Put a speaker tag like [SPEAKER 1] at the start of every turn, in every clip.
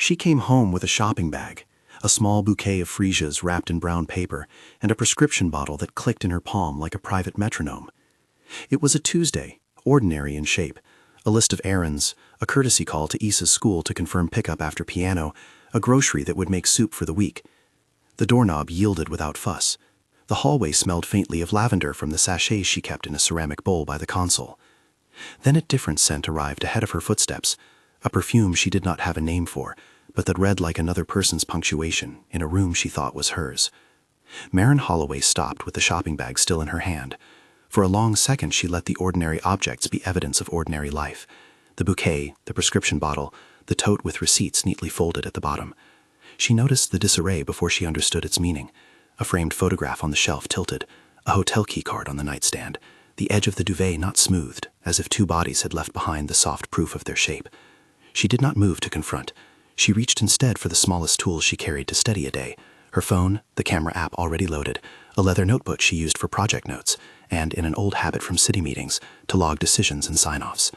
[SPEAKER 1] She came home with a shopping bag, a small bouquet of freesias wrapped in brown paper, and a prescription bottle that clicked in her palm like a private metronome. It was a Tuesday, ordinary in shape, a list of errands, a courtesy call to Issa's school to confirm pickup after piano, a grocery that would make soup for the week. The doorknob yielded without fuss. The hallway smelled faintly of lavender from the sachets she kept in a ceramic bowl by the console. Then a different scent arrived ahead of her footsteps, a perfume she did not have a name for, but that read like another person's punctuation in a room she thought was hers. Marin Holloway stopped with the shopping bag still in her hand. For a long second she let the ordinary objects be evidence of ordinary life. The bouquet, the prescription bottle, the tote with receipts neatly folded at the bottom. She noticed the disarray before she understood its meaning. A framed photograph on the shelf tilted, a hotel keycard on the nightstand, the edge of the duvet not smoothed, as if two bodies had left behind the soft proof of their shape. She did not move to confront. She reached instead for the smallest tools she carried to steady a day: her phone, the camera app already loaded, a leather notebook she used for project notes, and, in an old habit from city meetings, to log decisions and sign-offs.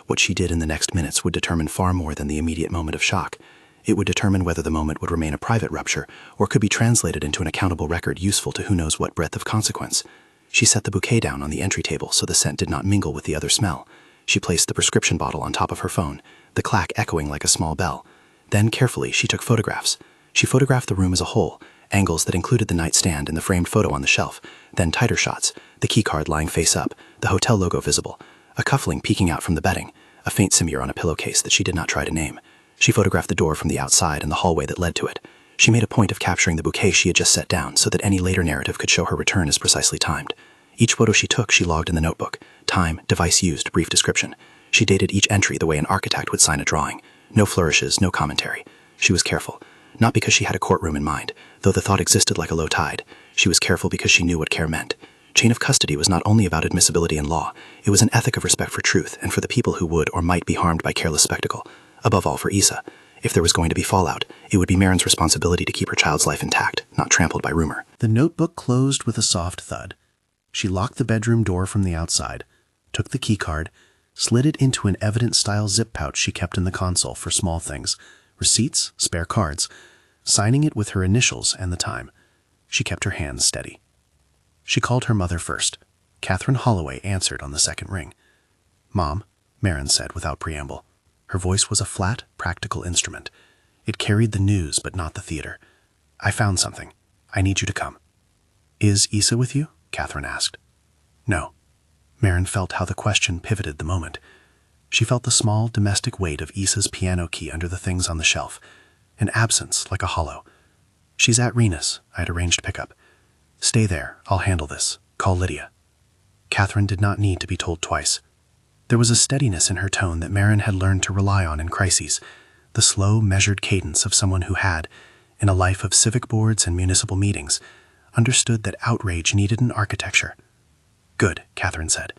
[SPEAKER 1] What she did in the next minutes would determine far more than the immediate moment of shock. It would determine whether the moment would remain a private rupture or could be translated into an accountable record useful to who knows what breadth of consequence. She set the bouquet down on the entry table so the scent did not mingle with the other smell. She placed the prescription bottle on top of her phone, the clack echoing like a small bell. Then, carefully, she took photographs. She photographed the room as a whole, angles that included the nightstand and the framed photo on the shelf, then tighter shots, the keycard lying face up, the hotel logo visible, a cufflink peeking out from the bedding, a faint smear on a pillowcase that she did not try to name. She photographed the door from the outside and the hallway that led to it. She made a point of capturing the bouquet she had just set down so that any later narrative could show her return as precisely timed. Each photo she took, she logged in the notebook. Time, device used, brief description. She dated each entry the way an architect would sign a drawing. No flourishes, no commentary. She was careful. Not because she had a courtroom in mind, though the thought existed like a low tide. She was careful because she knew what care meant. Chain of custody was not only about admissibility in law, it was an ethic of respect for truth and for the people who would or might be harmed by careless spectacle. Above all, for Issa. If there was going to be fallout, it would be Marin's responsibility to keep her child's life intact, not trampled by rumor.
[SPEAKER 2] The notebook closed with a soft thud. She locked the bedroom door from the outside, took the keycard, slid it into an evidence-style zip pouch she kept in the console for small things, receipts, spare cards, signing it with her initials and the time. She kept her hands steady. She called her mother first. Marin Holloway answered on the second ring. "Mom," Marin said without preamble. Her voice was a flat, practical instrument. It carried the news, but not the theater. "I found something. I need you to come." "Is Issa with you?" Catherine asked. "No." Marin felt how the question pivoted the moment. She felt the small, domestic weight of Issa's piano key under the things on the shelf, an absence like a hollow. "She's at Rena's. I'd arranged pickup. Stay there. I'll handle this. Call Lydia." Catherine did not need to be told twice. There was a steadiness in her tone that Marin had learned to rely on in crises, the slow, measured cadence of someone who had, in a life of civic boards and municipal meetings, understood that outrage needed an architecture. "Good," Catherine said.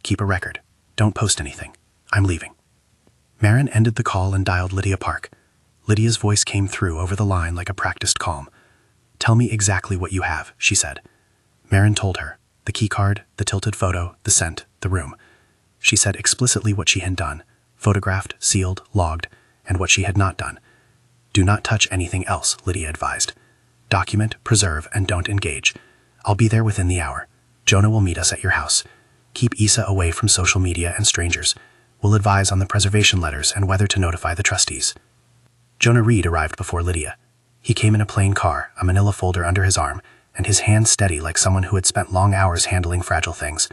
[SPEAKER 2] "Keep a record. Don't post anything. I'm leaving." Marin ended the call and dialed Lydia Park. Lydia's voice came through over the line like a practiced calm. "Tell me exactly what you have," she said. Marin told her, the keycard, the tilted photo, the scent, the room. She said explicitly what she had done, photographed, sealed, logged, and what she had not done. "Do not touch anything else," Lydia advised. "Document, preserve, and don't engage. I'll be there within the hour. Jonah will meet us at your house. Keep Issa away from social media and strangers. We'll advise on the preservation letters and whether to notify the trustees." Jonah Reed arrived before Lydia. He came in a plain car, a manila folder under his arm, and his hands steady like someone who had spent long hours handling fragile things.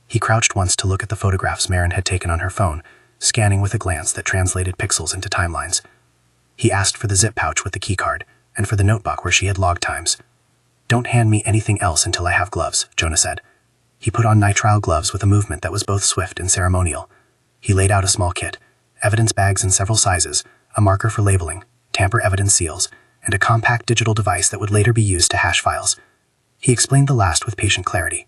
[SPEAKER 2] He crouched once to look at the photographs Marin had taken on her phone, scanning with a glance that translated pixels into timelines. He asked for the zip pouch with the keycard, and for the notebook where she had logged times. "Don't hand me anything else until I have gloves," Jonah said. He put on nitrile gloves with a movement that was both swift and ceremonial. He laid out a small kit, evidence bags in several sizes, a marker for labeling, tamper evidence seals, and a compact digital device that would later be used to hash files. He explained the last with patient clarity.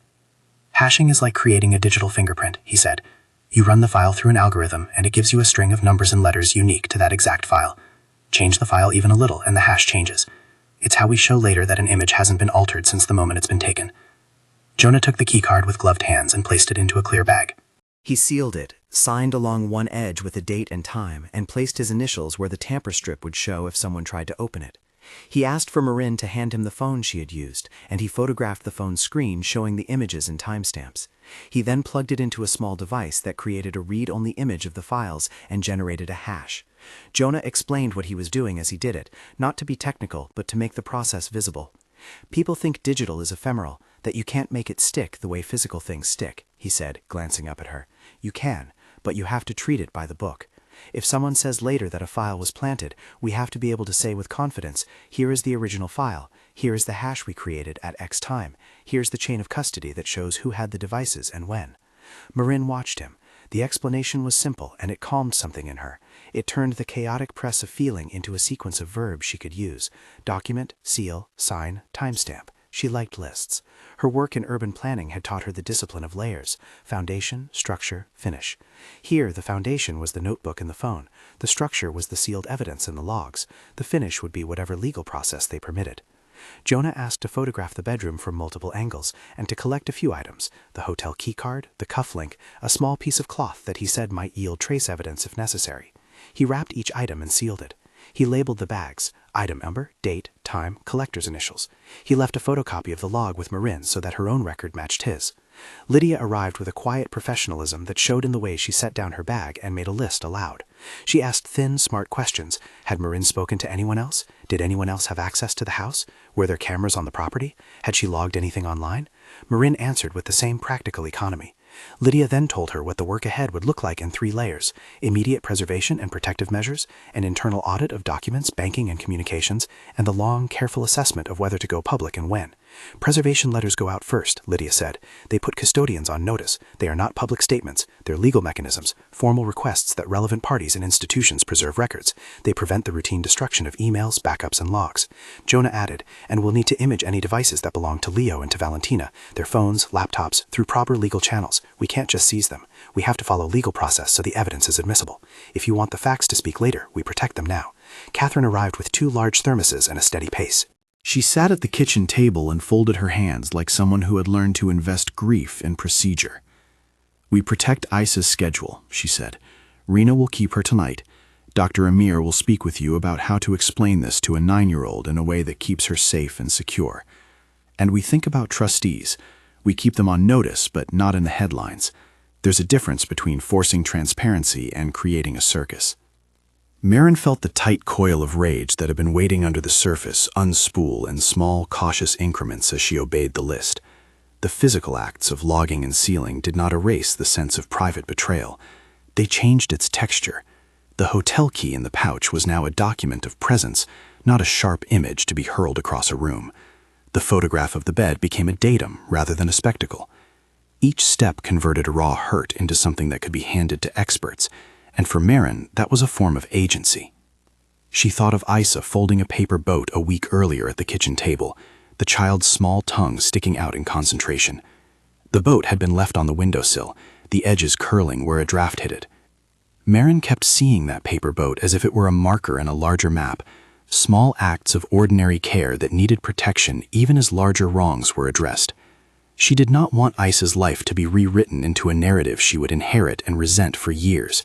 [SPEAKER 2] "Hashing is like creating a digital fingerprint," he said. "You run the file through an algorithm, and it gives you a string of numbers and letters unique to that exact file. Change the file even a little, and the hash changes. It's how we show later that an image hasn't been altered since the moment it's been taken." Jonah took the keycard with gloved hands and placed it into a clear bag.
[SPEAKER 1] He sealed it,
[SPEAKER 3] signed along one edge with a date and time, and placed his initials where the tamper strip would show if someone tried to open it. He asked for Marin to hand him the phone she had used, and he photographed the phone's screen showing the images and timestamps. He then plugged it into a small device that created a read-only image of the files and generated a hash. Jonah explained what he was doing as he did it, not to be technical, but to make the process visible. "People think digital is ephemeral, that you can't make it stick the way physical things stick," he said, glancing up at her. "You can, but you have to treat it by the book. If someone says later that a file was planted, we have to be able to say with confidence, here is the original file, here is the hash we created at X time, here's the chain of custody that shows who had the devices and when." Marin watched him. The explanation was simple, and it calmed something in her. It turned the chaotic press of feeling into a sequence of verbs she could use: document, seal, sign, timestamp. She liked lists. Her work in urban planning had taught her the discipline of layers: foundation, structure, finish. Here, the foundation was the notebook and the phone. The structure was the sealed evidence and the logs. The finish would be whatever legal process they permitted. Jonah asked to photograph the bedroom from multiple angles and to collect a few items: the hotel keycard, the cufflink, a small piece of cloth that he said might yield trace evidence if necessary. He wrapped each item and sealed it. He labeled the bags: item number, date, time, collector's initials. He left a photocopy of the log with Marin so that her own record matched his. Lydia arrived with a quiet professionalism that showed in the way she set down her bag and made a list aloud. She asked thin, smart questions. Had Marin spoken to anyone else? Did anyone else have access to the house? Were there cameras on the property? Had she logged anything online? Marin answered with the same practical economy. Lydia then told her what the work ahead would look like in 3 layers: immediate preservation and protective measures, an internal audit of documents, banking, and communications, and the long, careful assessment of whether to go public and when. "Preservation letters go out first," Lydia said. "They put custodians on notice. They are not public statements. They're legal mechanisms, formal requests that relevant parties and institutions preserve records. They prevent the routine destruction of emails, backups, and logs." Jonah added, "And we'll need to image any devices that belong to Leo and to Valentina, their phones, laptops, through proper legal channels. We can't just seize them. We have to follow legal process so the evidence is admissible. If you want the facts to speak later, we protect them now." Catherine arrived with 2 large thermoses and a steady pace.
[SPEAKER 1] She sat at the kitchen table and folded her hands like someone who had learned to invest grief in procedure. "We protect Isa's schedule," she said. "Rena will keep her tonight. Dr. Amir will speak with you about how to explain this to a 9-year-old in a way that keeps her safe and secure. And we think about trustees. We keep them on notice, but not in the headlines. There's a difference between forcing transparency and creating a circus." Marin felt the tight coil of rage that had been waiting under the surface unspool in small, cautious increments as she obeyed the list. The physical acts of logging and sealing did not erase the sense of private betrayal. They changed its texture. The hotel key in the pouch was now a document of presence, not a sharp image to be hurled across a room. The photograph of the bed became a datum rather than a spectacle. Each step converted a raw hurt into something that could be handed to experts, and for Marin, that was a form of agency. She thought of Isa folding a paper boat a week earlier at the kitchen table, the child's small tongue sticking out in concentration. The boat had been left on the windowsill, the edges curling where a draft hit it. Marin kept seeing that paper boat as if it were a marker in a larger map, small acts of ordinary care that needed protection even as larger wrongs were addressed. She did not want Isa's life to be rewritten into a narrative she would inherit and resent for years.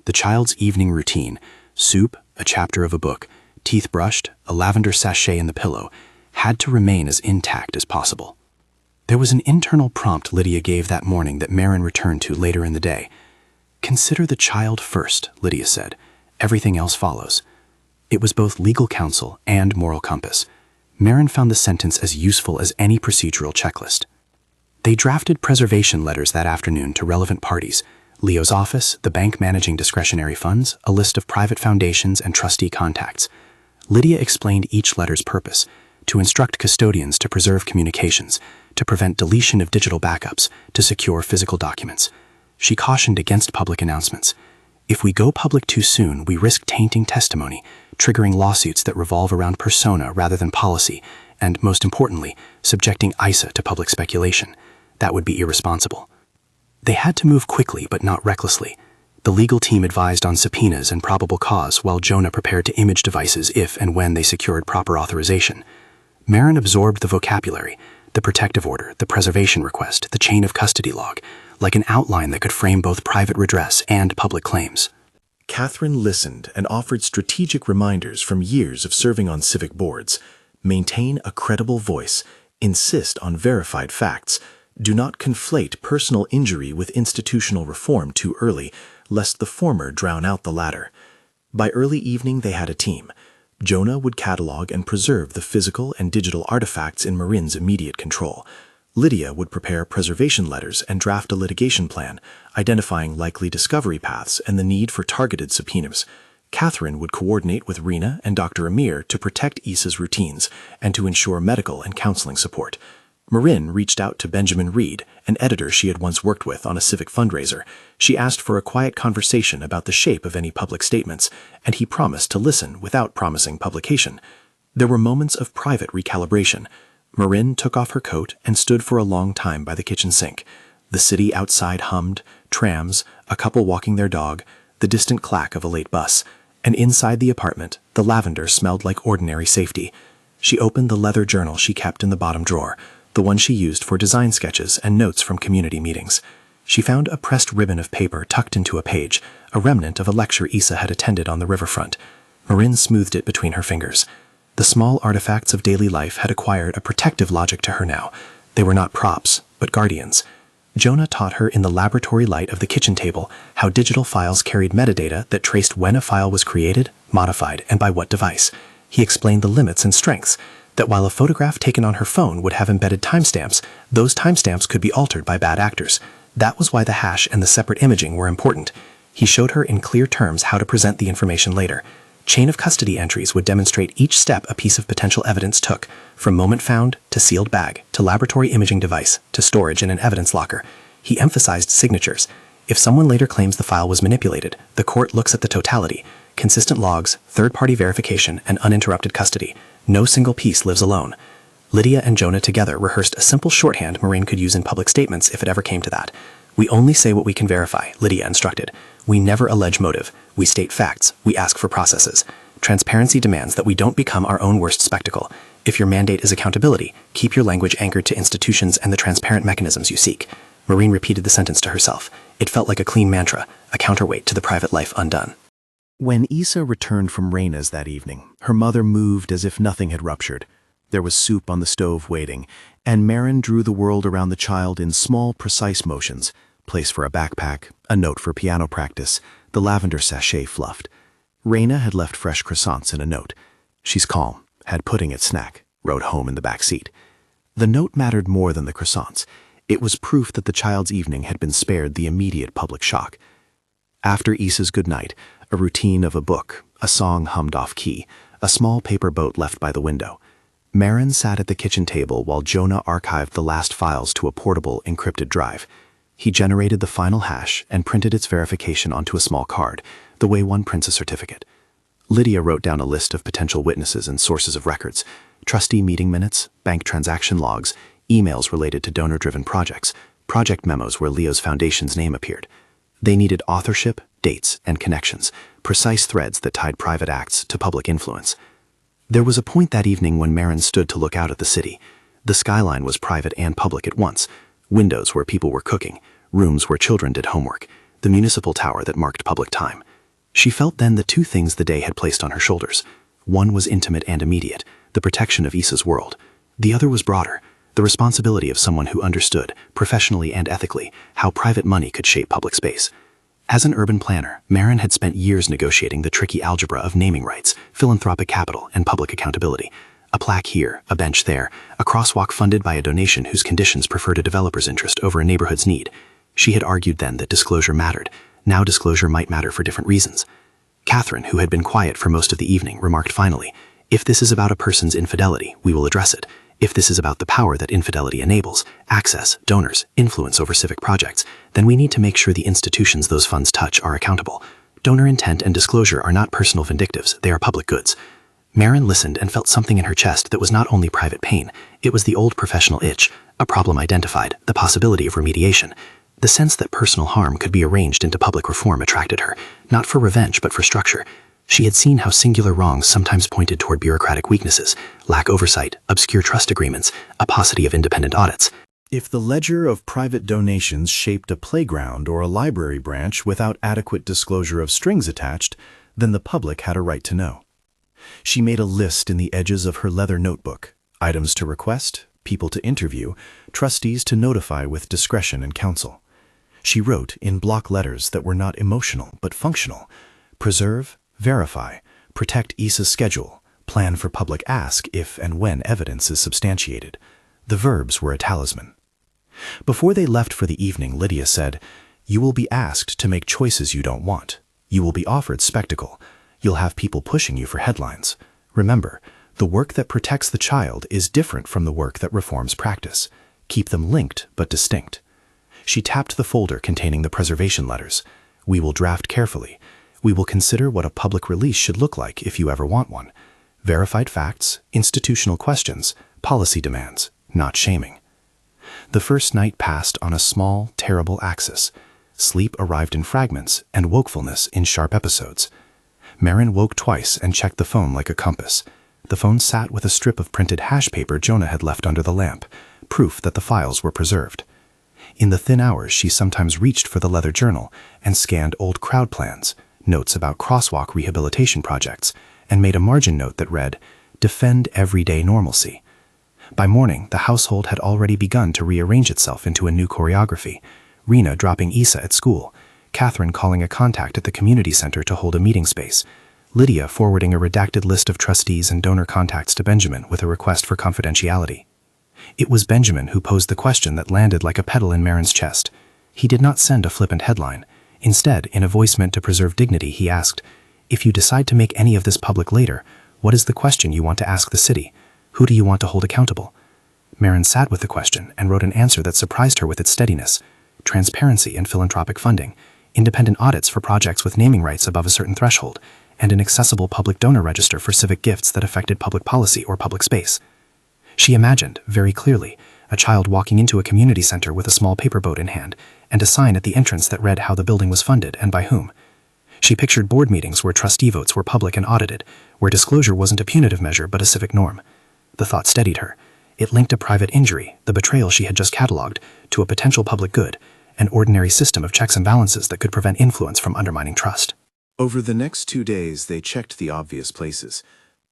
[SPEAKER 1] The child's evening routine: soup, a chapter of a book, teeth brushed, a lavender sachet in the pillow, had to remain as intact as possible. There was an internal prompt Lydia gave that morning that Marin returned to later in the day. "Consider the child first," Lydia said. "Everything else follows." It was both legal counsel and moral compass. Marin found the sentence as useful as any procedural checklist. They drafted preservation letters that afternoon to relevant parties: Leo's office, the bank managing discretionary funds, a list of private foundations and trustee contacts. Lydia explained each letter's purpose: to instruct custodians to preserve communications, to prevent deletion of digital backups, to secure physical documents. She cautioned against public announcements. If we go public too soon, we risk tainting testimony, triggering lawsuits that revolve around persona rather than policy, and, most importantly, subjecting Isa to public speculation. That would be irresponsible. They had to move quickly but not recklessly. The legal team advised on subpoenas and probable cause while Jonah prepared to image devices if and when they secured proper authorization. Marin absorbed the vocabulary: the protective order, the preservation request, the chain of custody log.
[SPEAKER 2] like an outline that could frame both private redress and public claims.
[SPEAKER 1] Catherine listened and offered strategic reminders from years of serving on civic boards. Maintain a credible voice. Insist on verified facts. Do not conflate personal injury with institutional reform too early, lest the former drown out the latter. By early evening, they had a team. Jonah would catalog and preserve the physical and digital artifacts in Marin's immediate control. Lydia would prepare preservation letters and draft a litigation plan, identifying likely discovery paths and the need for targeted subpoenas. Catherine would coordinate with Rena and Dr. Amir to protect Issa's routines and to ensure medical and counseling support. Marin reached out to Benjamin Reed, an editor she had once worked with on a civic fundraiser. She asked for a quiet conversation about the shape of any public statements, and he promised to listen without promising publication. There were moments of private recalibration. Marin took off her coat and stood for a long time by the kitchen sink. The city outside hummed, trams, a couple walking their dog, the distant clack of a late bus. And inside the apartment, the lavender smelled like ordinary safety. She opened the leather journal she kept in the bottom drawer, the one she used for design sketches and notes from community meetings. She found a pressed ribbon of paper tucked into a page, a remnant of a lecture Issa had attended on the riverfront. Marin smoothed it between her fingers. The small artifacts of daily life had acquired a protective logic to her now. They were not props, but guardians. Jonah taught her in the laboratory light of the kitchen table how digital files carried metadata that traced when a file was created, modified, and by what device. He explained the limits and strengths, that while a photograph taken on her phone would have embedded timestamps, those timestamps could be altered by bad actors. That was why the hash and the separate imaging were important. He showed her in clear terms how to present the information later. Chain of custody entries would demonstrate each step a piece of potential evidence took, from moment found, to sealed bag, to laboratory imaging device, to storage in an evidence locker. He emphasized signatures. If someone later claims the file was manipulated, the court looks at the totality: consistent logs, third-party verification, and uninterrupted custody. No single piece lives alone. Lydia and Jonah together rehearsed a simple shorthand Marin could use in public statements if it ever came to that. "We only say what we can verify," Lydia instructed. "We never allege motive. We state facts. We ask for processes. Transparency demands that we don't become our own worst spectacle. If your mandate is accountability, keep your language anchored to institutions and the transparent mechanisms you seek." Marin repeated the sentence to herself. It felt like a clean mantra, a counterweight to the private life undone.
[SPEAKER 3] When Issa returned from Reina's that evening, her mother moved as if nothing had ruptured. There was soup on the stove waiting, and Marin drew the world around the child in small, precise motions: place for a backpack, a note for piano practice, the lavender sachet fluffed. Reina had left fresh croissants in a note. "She's calm," had pudding at snack, rode home in the back seat. The note mattered more than the croissants. It was proof that the child's evening had been spared the immediate public shock. After Issa's goodnight, a routine of a book, a song hummed off-key, a small paper boat left by the window. Marin sat at the kitchen table while Jonah archived the last files to a portable, encrypted drive. He generated the final hash and printed its verification onto a small card, the way one prints a certificate. Lydia wrote down a list of potential witnesses and sources of records: trustee meeting minutes, bank transaction logs, emails related to donor-driven projects, project memos where Leo's foundation's name appeared. They needed authorship, dates, and connections, precise threads that tied private acts to public influence. There was a point that evening when Marin stood to look out at the city. The skyline was private and public at once: windows where people were cooking, rooms where children did homework, the municipal tower that marked public time. She felt then the two things the day had placed on her shoulders. One was intimate and immediate, the protection of Issa's world. The other was broader, the responsibility of someone who understood, professionally and ethically, how private money could shape public space. As an urban planner, Marin had spent years negotiating the tricky algebra of naming rights, philanthropic capital, and public accountability. A plaque here, a bench there, a crosswalk funded by a donation whose conditions preferred a developer's interest over a neighborhood's need. She had argued then that disclosure mattered. Now disclosure might matter for different reasons. Catherine, who had been quiet for most of the evening, remarked finally, "If this is about a person's infidelity, we will address it. If this is about the power that infidelity enables, access, donors, influence over civic projects, then we need to make sure the institutions those funds touch are accountable. Donor intent and disclosure are not personal vindictives, they are public goods." Marin listened and felt something in her chest that was not only private pain, it was the old professional itch, a problem identified, the possibility of remediation. The sense that personal harm could be arranged into public reform attracted her, not for revenge but for structure. She had seen how singular wrongs sometimes pointed toward bureaucratic weaknesses: lack oversight, obscure trust agreements, a paucity of independent audits.
[SPEAKER 1] If the ledger of private donations shaped a playground or a library branch without adequate disclosure of strings attached, then the public had a right to know. She made a list in the edges of her leather notebook: items to request, people to interview, trustees to notify with discretion and counsel. She wrote in block letters that were not emotional but functional: preserve, verify, protect Issa's schedule, plan for public ask if and when evidence is substantiated. The verbs were a talisman. Before they left for the evening, Lydia said, "You will be asked to make choices you don't want. You will be offered spectacle. You'll have people pushing you for headlines. Remember, the work that protects the child is different from the work that reforms practice. Keep them linked but distinct." She tapped the folder containing the preservation letters. "We will draft carefully. We will consider what a public release should look like if you ever want one. Verified facts, institutional questions, policy demands, not shaming." The first night passed on a small, terrible axis. Sleep arrived in fragments and wakefulness in sharp episodes. Marin woke twice and checked the phone like a compass. The phone sat with a strip of printed hash paper Jonah had left under the lamp, proof that the files were preserved. In the thin hours, she sometimes reached for the leather journal and scanned old crowd plans, notes about crosswalk rehabilitation projects, and made a margin note that read, "Defend everyday normalcy." By morning, the household had already begun to rearrange itself into a new choreography: Rena dropping Issa at school, Catherine calling a contact at the community center to hold a meeting space, Lydia forwarding a redacted list of trustees and donor contacts to Benjamin with a request for confidentiality. It was Benjamin who posed the question that landed like a petal in Marin's chest. He did not send a flippant headline. Instead, in a voice meant to preserve dignity, he asked, "If you decide to make any of this public later, what is the question you want to ask the city? Who do you want to hold accountable?" Marin sat with the question and wrote an answer that surprised her with its steadiness: transparency and philanthropic funding, independent audits for projects with naming rights above a certain threshold, and an accessible public donor register for civic gifts that affected public policy or public space. She imagined, very clearly, a child walking into a community center with a small paper boat in hand and a sign at the entrance that read how the building was funded and by whom. She pictured board meetings where trustee votes were public and audited, where disclosure wasn't a punitive measure but a civic norm. The thought steadied her. It linked a private injury, the betrayal she had just catalogued, to a potential public good, an ordinary system of checks and balances that could prevent influence from undermining trust.
[SPEAKER 4] Over the next 2 days, they checked the obvious places.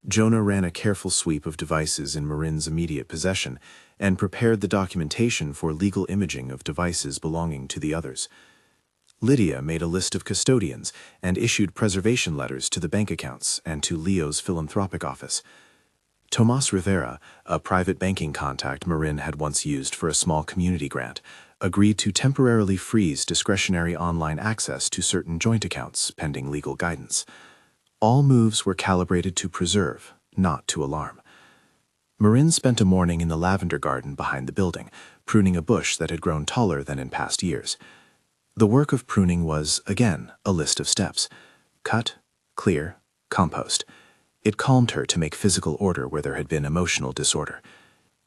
[SPEAKER 4] Jonah ran a careful sweep of devices in Marin's immediate possession and prepared the documentation for legal imaging of devices belonging to the others. Lydia made a list of custodians and issued preservation letters to the bank accounts and to Leo's philanthropic office. Tomas Rivera, a private banking contact Marin had once used for a small community grant, agreed to temporarily freeze discretionary online access to certain joint accounts pending legal guidance. All moves were calibrated to preserve, not to alarm. Marin spent a morning in the lavender garden behind the building, pruning a bush that had grown taller than in past years. The work of pruning was, again, a list of steps: cut, clear, compost. It calmed her to make physical order where there had been emotional disorder.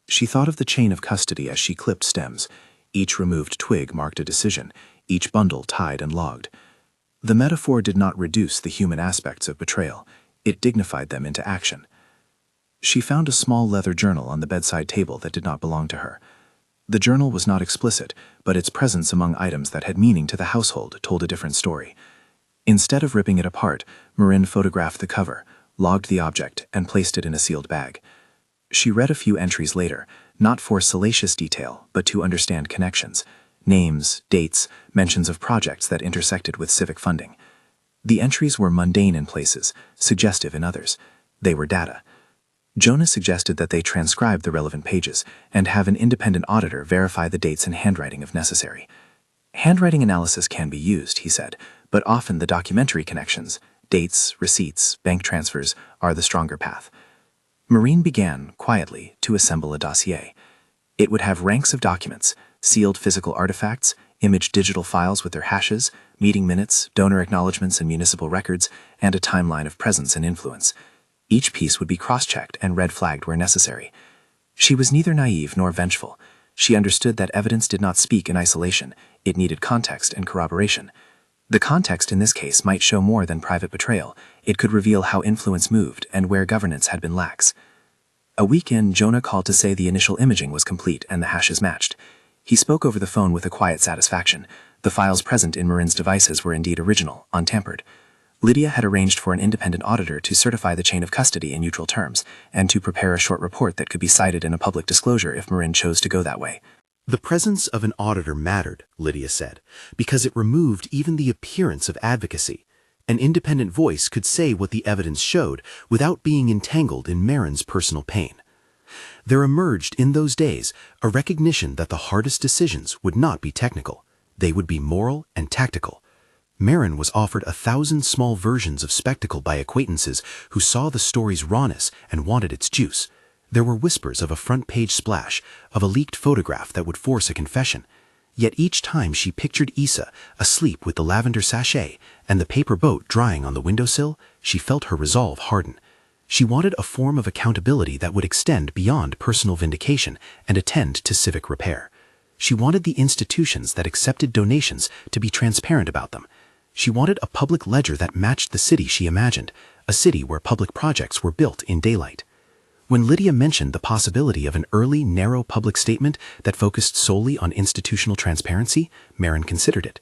[SPEAKER 4] She thought of the chain of custody as she clipped stems. Each removed twig marked a decision, each bundle tied and logged. The metaphor did not reduce the human aspects of betrayal. It dignified them into action. She found a small leather journal on the bedside table that did not belong to her. The journal was not explicit, but its presence among items that had meaning to the household told a different story. Instead of ripping it apart, Marin photographed the cover, logged the object, and placed it in a sealed bag. She read a few entries later, not for salacious detail, but to understand connections: names, dates, mentions of projects that intersected with civic funding. The entries were mundane in places, suggestive in others. They were data. Jonah suggested that they transcribe the relevant pages and have an independent auditor verify the dates and handwriting if necessary. Handwriting analysis can be used, he said, but often the documentary connections, dates, receipts, bank transfers, are the stronger path. Marin began, quietly, to assemble a dossier. It would have ranks of documents: sealed physical artifacts, imaged digital files with their hashes, meeting minutes, donor acknowledgments and municipal records, and a timeline of presence and influence. Each piece would be cross-checked and red-flagged where necessary. She was neither naive nor vengeful. She understood that evidence did not speak in isolation. It needed context and corroboration. The context in this case might show more than private betrayal. It could reveal how influence moved and where governance had been lax. A week in, Jonah called to say the initial imaging was complete and the hashes matched.
[SPEAKER 5] He spoke over the phone with a quiet satisfaction. The files present in Marin's devices were indeed original, untampered. Lydia had arranged for an independent auditor to certify the chain of custody in neutral terms, and to prepare a short report that could be cited in a public disclosure if Marin chose to go that way.
[SPEAKER 1] The presence of an auditor mattered, Lydia said, because it removed even the appearance of advocacy. An independent voice could say what the evidence showed without being entangled in Marin's personal pain. There emerged in those days a recognition that the hardest decisions would not be technical. They would be moral and tactical. Marin was offered 1,000 small versions of spectacle by acquaintances who saw the story's rawness and wanted its juice. There were whispers of a front-page splash, of a leaked photograph that would force a confession. Yet each time she pictured Issa asleep with the lavender sachet and the paper boat drying on the windowsill, she felt her resolve harden. She wanted a form of accountability that would extend beyond personal vindication and attend to civic repair. She wanted the institutions that accepted donations to be transparent about them. She wanted a public ledger that matched the city she imagined, a city where public projects were built in daylight. When Lydia mentioned the possibility of an early, narrow public statement that focused solely on institutional transparency, Marin considered it.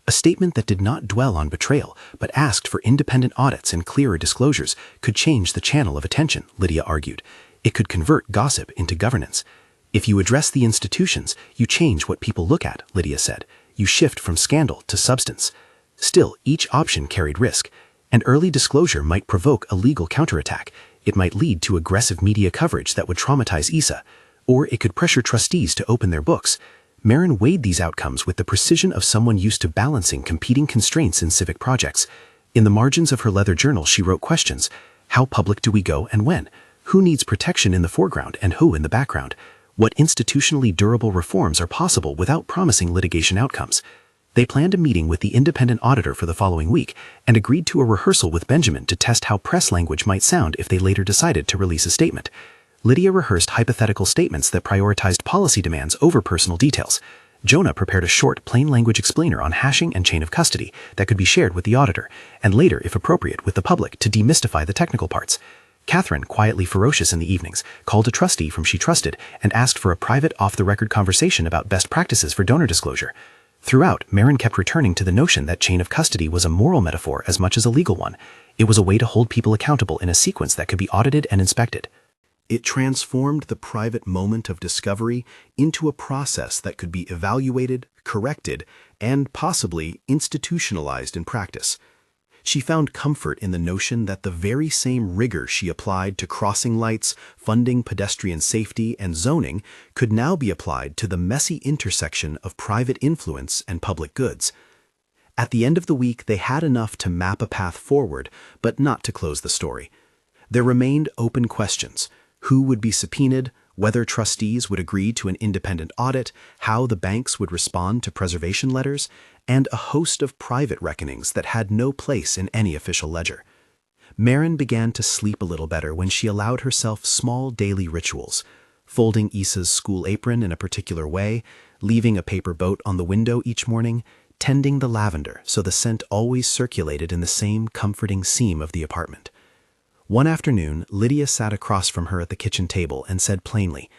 [SPEAKER 1] A statement that did not dwell on betrayal, but asked for independent audits and clearer disclosures, could change the channel of attention, Lydia argued. It could convert gossip into governance. If you address the institutions, you change what people look at, Lydia said. You shift from scandal to substance. Still, each option carried risk. An early disclosure might provoke a legal counterattack. It might lead to aggressive media coverage that would traumatize Issa, or it could pressure trustees to open their books. Marin weighed these outcomes with the precision of someone used to balancing competing constraints in civic projects. In the margins of her leather journal, she wrote questions. How public do we go and when? Who needs protection in the foreground and who in the background? What institutionally durable reforms are possible without promising litigation outcomes? They planned a meeting with the independent auditor for the following week and agreed to a rehearsal with Benjamin to test how press language might sound if they later decided to release a statement. Lydia rehearsed hypothetical statements that prioritized policy demands over personal details. Jonah prepared a short, plain-language explainer on hashing and chain of custody that could be shared with the auditor, and later, if appropriate, with the public to demystify the technical parts. Catherine, quietly ferocious in the evenings, called a trustee whom she trusted and asked for a private, off-the-record conversation about best practices for donor disclosure. Throughout, Marin kept returning to the notion that chain of custody was a moral metaphor as much as a legal one. It was a way to hold people accountable in a sequence that could be audited and inspected.
[SPEAKER 2] It transformed the private moment of discovery into a process that could be evaluated, corrected, and possibly institutionalized in practice. She found comfort in the notion that the very same rigor she applied to crossing lights, funding pedestrian safety, and zoning could now be applied to the messy intersection of private influence and public goods. At the end of the week, they had enough to map a path forward, but not to close the story. There remained open questions: who would be subpoenaed, whether trustees would agree to an independent audit, how the banks would respond to preservation letters, and a host of private reckonings that had no place in any official ledger. Marin began to sleep a little better when she allowed herself small daily rituals: folding Issa's school apron in a particular way, leaving a paper boat on the window each morning, tending the lavender so the scent always circulated in the same comforting seam of the apartment. One afternoon, Lydia sat across from her at the kitchen table and said plainly,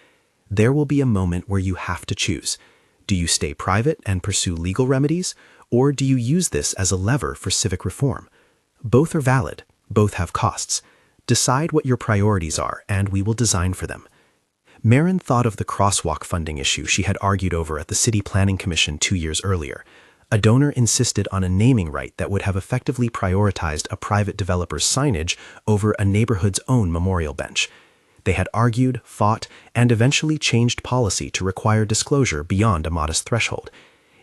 [SPEAKER 2] "There will be a moment where you have to choose. Do you stay private and pursue legal remedies, or do you use this as a lever for civic reform? Both are valid. Both have costs. Decide what your priorities are, and we will design for them." Marin thought of the crosswalk funding issue she had argued over at the City Planning Commission 2 years earlier. A donor insisted on a naming right that would have effectively prioritized a private developer's signage over a neighborhood's own memorial bench. They had argued, fought, and eventually changed policy to require disclosure beyond a modest threshold.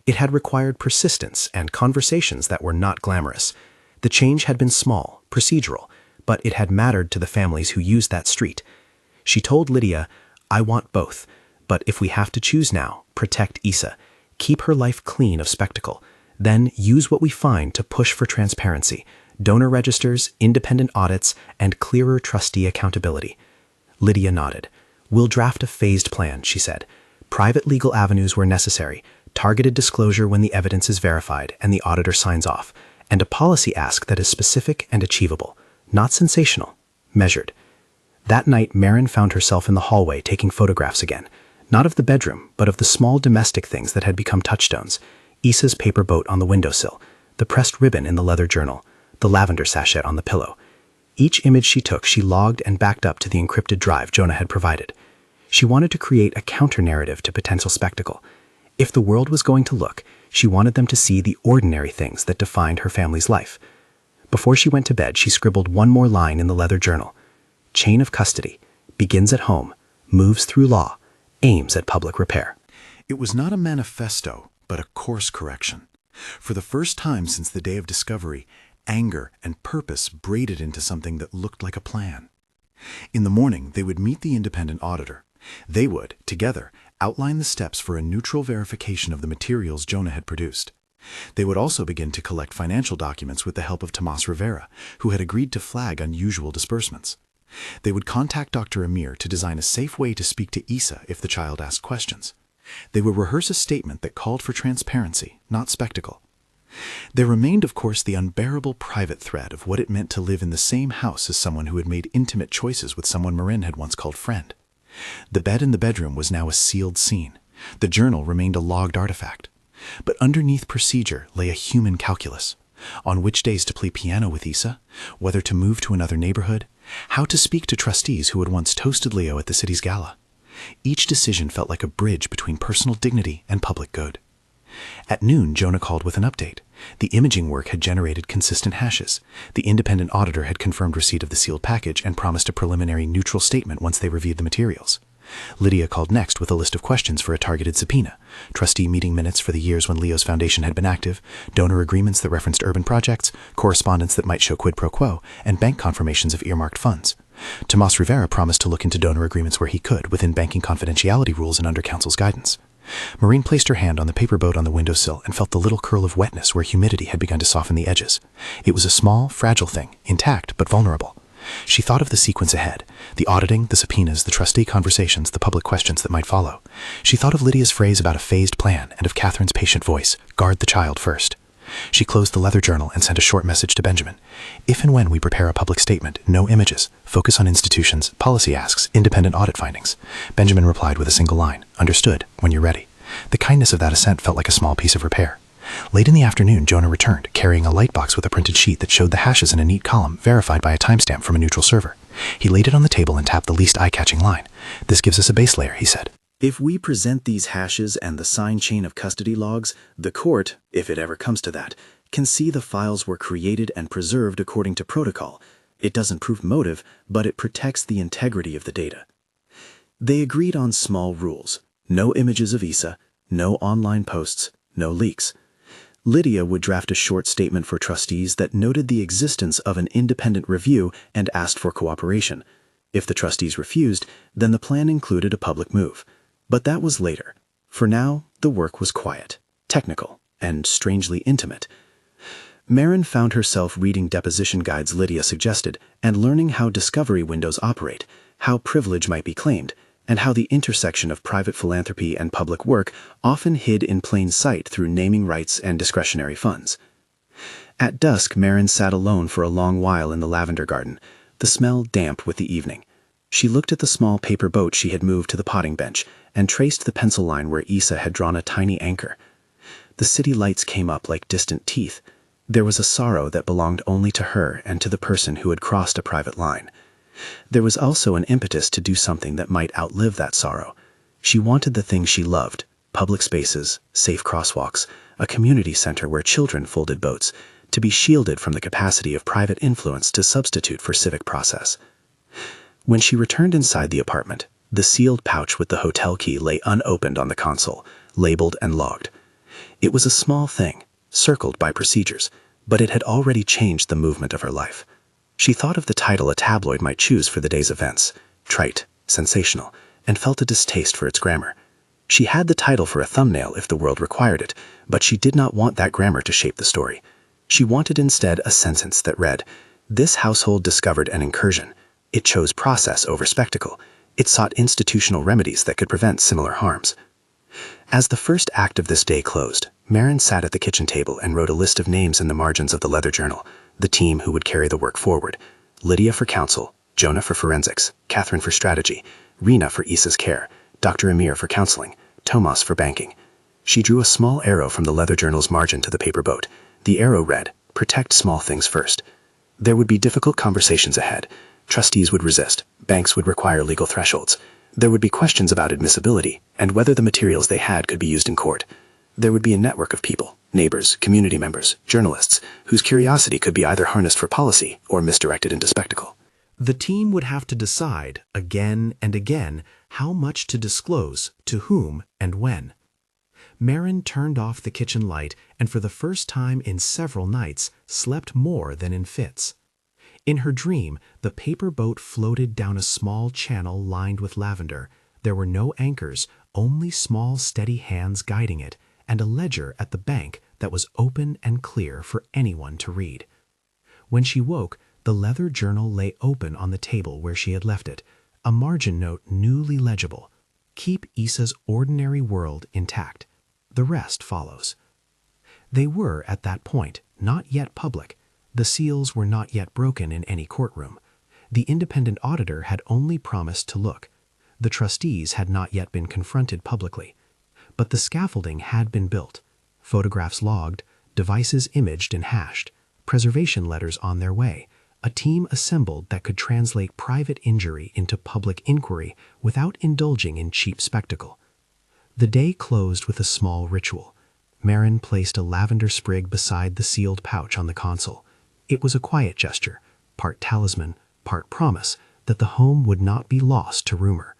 [SPEAKER 2] It had required persistence and conversations that were not glamorous. The change had been small, procedural, but it had mattered to the families who used that street. She told Lydia, "I want both, but if we have to choose now, protect Issa. Keep her life clean of spectacle. Then use what we find to push for transparency, donor registers, independent audits, and clearer trustee accountability." Lydia nodded. "We'll draft a phased plan," she said. "Private legal avenues where necessary, targeted disclosure when the evidence is verified and the auditor signs off, and a policy ask that is specific and achievable, not sensational, measured." That night, Marin found herself in the hallway taking photographs again.
[SPEAKER 3] Not of the bedroom, but of the small domestic things that had become touchstones. Issa's paper boat on the windowsill, the pressed ribbon in the leather journal, the lavender sachet on the pillow. Each image she took, she logged and backed up to the encrypted drive Jonah had provided. She wanted to create a counter-narrative to potential spectacle. If the world was going to look, she wanted them to see the ordinary things that defined her family's life. Before she went to bed, she scribbled one more line in the leather journal. Chain of custody, begins at home, moves through law, aims at public repair.
[SPEAKER 1] It was not a manifesto, but a course correction. For the first time since the day of discovery, anger and purpose braided into something that looked like a plan. In the morning, they would meet the independent auditor. They would, together, outline the steps for a neutral verification of the materials Jonah had produced. They would also begin to collect financial documents with the help of Tomas Rivera, who had agreed to flag unusual disbursements. They would contact Dr. Amir to design a safe way to speak to Issa if the child asked questions. They would rehearse a statement that called for transparency, not spectacle. There remained, of course, the unbearable private thread of what it meant to live in the same house as someone who had made intimate choices with someone Marin had once called friend. The bed in the bedroom was now a sealed scene. The journal remained a logged artifact. But underneath procedure lay a human calculus. On which days to play piano with Issa, whether to move to another neighborhood, how to speak to trustees who had once toasted Leo at the city's gala. Each decision felt like a bridge between personal dignity and public good. At noon, Jonah called with an update. The imaging work had generated consistent hashes. The independent auditor had confirmed receipt of the sealed package and promised a preliminary neutral statement once they reviewed the materials. Lydia called next with a list of questions for a targeted subpoena: trustee meeting minutes for the years when Leo's foundation had been active, donor agreements that referenced urban projects, correspondence that might show quid pro quo, and bank confirmations of earmarked funds. Tomas Rivera promised to look into donor agreements where he could, within banking confidentiality rules and under counsel's guidance. Maureen placed her hand on the paper boat on the windowsill and felt the little curl of wetness where humidity had begun to soften the edges. It was a small, fragile thing, intact but vulnerable. She thought of the sequence ahead: the auditing, the subpoenas, the trustee conversations, the public questions that might follow. She thought of Lydia's phrase about a phased plan and of Catherine's patient voice: guard the child first. She closed the leather journal and sent a short message to Benjamin. If and when we prepare a public statement, no images, focus on institutions, policy asks, independent audit findings. Benjamin replied with a single line: understood, when you're ready. The kindness of that assent felt like a small piece of repair. Late in the afternoon, Jonah returned, carrying a light box with a printed sheet that showed the hashes in a neat column, verified by a timestamp from a neutral server. He laid it on the table and tapped the least eye-catching line. This gives us a base layer, he said.
[SPEAKER 2] If we present these hashes and the signed chain of custody logs, the court, if it ever comes to that, can see the files were created and preserved according to protocol. It doesn't prove motive, but it protects the integrity of the data. They agreed on small rules: no images of Issa, no online posts, no leaks. Lydia would draft a short statement for trustees that noted the existence of an independent review and asked for cooperation. If the trustees refused, then the plan included a public move. But that was later. For now, the work was quiet, technical, and strangely intimate. Marin found herself reading deposition guides Lydia suggested and learning how discovery windows operate, how privilege might be claimed, and how the intersection of private philanthropy and public work often hid in plain sight through naming rights and discretionary funds. At dusk, Marin sat alone for a long while in the lavender garden, the smell damp with the evening. She looked at the small paper boat she had moved to the potting bench and traced the pencil line where Issa had drawn a tiny anchor. The city lights came up like distant teeth. There was a sorrow that belonged only to her and to the person who had crossed a private line. There was also an impetus to do something that might outlive that sorrow. She wanted the things she loved: public spaces, safe crosswalks, a community center where children folded boats, to be shielded from the capacity of private influence to substitute for civic process. When she returned inside the apartment, the sealed pouch with the hotel key lay unopened on the console, labeled and logged. It was a small thing, circled by procedures, but it had already changed the movement of her life. She thought of the title a tabloid might choose for the day's events: trite, sensational, and felt a distaste for its grammar. She had the title for a thumbnail if the world required it, but she did not want that grammar to shape the story. She wanted instead a sentence that read: "This household discovered an incursion. It chose process over spectacle. It sought institutional remedies that could prevent similar harms." As the first act of this day closed, Marin sat at the kitchen table and wrote a list of names in the margins of the leather journal: the team who would carry the work forward: Lydia for counsel, Jonah for forensics, Catherine for strategy, Rena for Issa's care, Dr. Amir for counseling, Tomas for banking. She drew a small arrow from the leather journal's margin to the paper boat. The arrow read, "Protect small things first." There would be difficult conversations ahead. Trustees would resist. Banks would require legal thresholds. There would be questions about admissibility and whether the materials they had could be used in court. There would be a network of people, neighbors, community members, journalists, whose curiosity could be either harnessed for policy or misdirected into spectacle.
[SPEAKER 1] The team would have to decide again and again how much to disclose, to whom, and when. Marin turned off the kitchen light and for the first time in several nights slept more than in fits. In her dream, the paper boat floated down a small channel lined with lavender. There were no anchors, only small steady hands guiding it, and a ledger at the bank that was open and clear for anyone to read. When she woke, the leather journal lay open on the table where she had left it, a margin note newly legible. Keep Issa's ordinary world intact. The rest follows. They were, at that point, not yet public. The seals were not yet broken in any courtroom. The independent auditor had only promised to look. The trustees had not yet been confronted publicly. But the scaffolding had been built, photographs logged, devices imaged and hashed, preservation letters on their way, a team assembled that could translate private injury into public inquiry without indulging in cheap spectacle. The day closed with a small ritual. Marin placed a lavender sprig beside the sealed pouch on the console. It was a quiet gesture, part talisman, part promise, that the home would not be lost to rumor.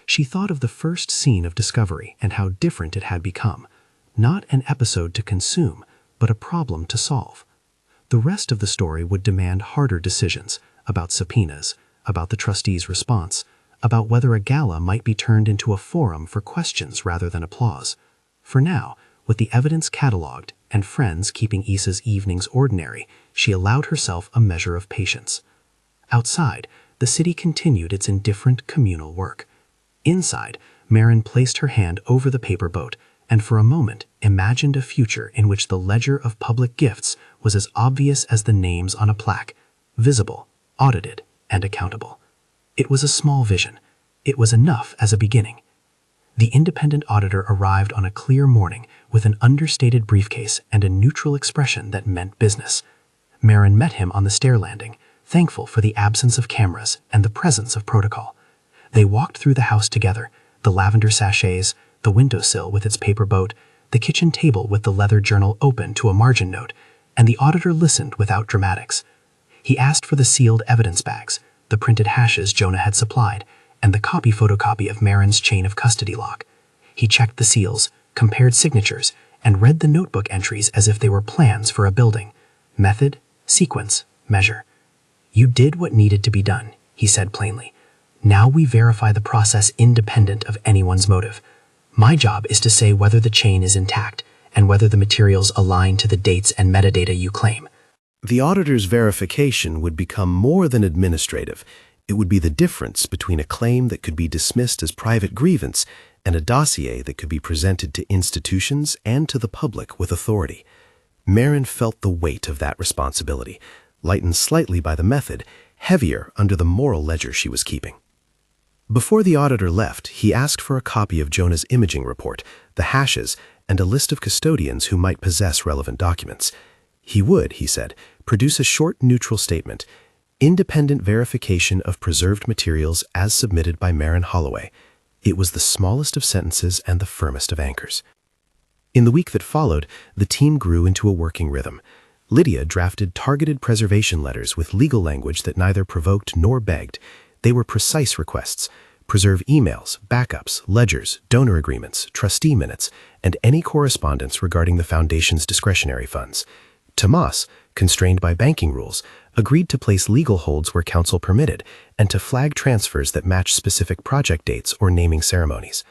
[SPEAKER 1] She thought of the first scene of discovery and how different it had become. Not an episode to consume, but a problem to solve. The rest of the story would demand harder decisions about subpoenas, about the trustees' response, about whether a gala might be turned into a forum for questions rather than applause. For now, with the evidence catalogued and friends keeping Issa's evenings ordinary, she allowed herself a measure of patience. Outside, the city continued its indifferent communal work. Inside, Marin placed her hand over the paper boat and for a moment imagined a future in which the ledger of public gifts was as obvious as the names on a plaque, visible, audited, and accountable. It was a small vision. It was enough as a beginning. The independent auditor arrived on a clear morning with an understated briefcase and a neutral expression that meant business. Marin met him on the stair landing, thankful for the absence of cameras and the presence of protocol. They walked through the house together, the lavender sachets, the windowsill with its paper boat, the kitchen table with the leather journal open to a margin note, and the auditor listened without dramatics. He asked for the sealed evidence bags, the printed hashes Jonah had supplied, and the photocopy of Marin's chain of custody lock. He checked the seals, compared signatures, and read the notebook entries as if they were plans for a building. Method, sequence, measure. "You did what needed to be done," he said plainly. "Now we verify the process independent of anyone's motive. My job is to say whether the chain is intact and whether the materials align to the dates and metadata you claim." The auditor's verification would become more than administrative. It would be the difference between a claim that could be dismissed as private grievance and a dossier that could be presented to institutions and to the public with authority. Marin felt the weight of that responsibility, lightened slightly by the method, heavier under the moral ledger she was keeping. Before the auditor left, he asked for a copy of Jonah's imaging report, the hashes, and a list of custodians who might possess relevant documents. He would, he said, produce a short neutral statement, independent verification of preserved materials as submitted by Marin Holloway. It was the smallest of sentences and the firmest of anchors. In the week that followed, the team grew into a working rhythm. Lydia drafted targeted preservation letters with legal language that neither provoked nor begged. They were precise requests. Preserve emails, backups, ledgers, donor agreements, trustee minutes, and any correspondence regarding the foundation's discretionary funds. Tomas, constrained by banking rules, agreed to place legal holds where counsel permitted and to flag transfers that match specific project dates or naming ceremonies.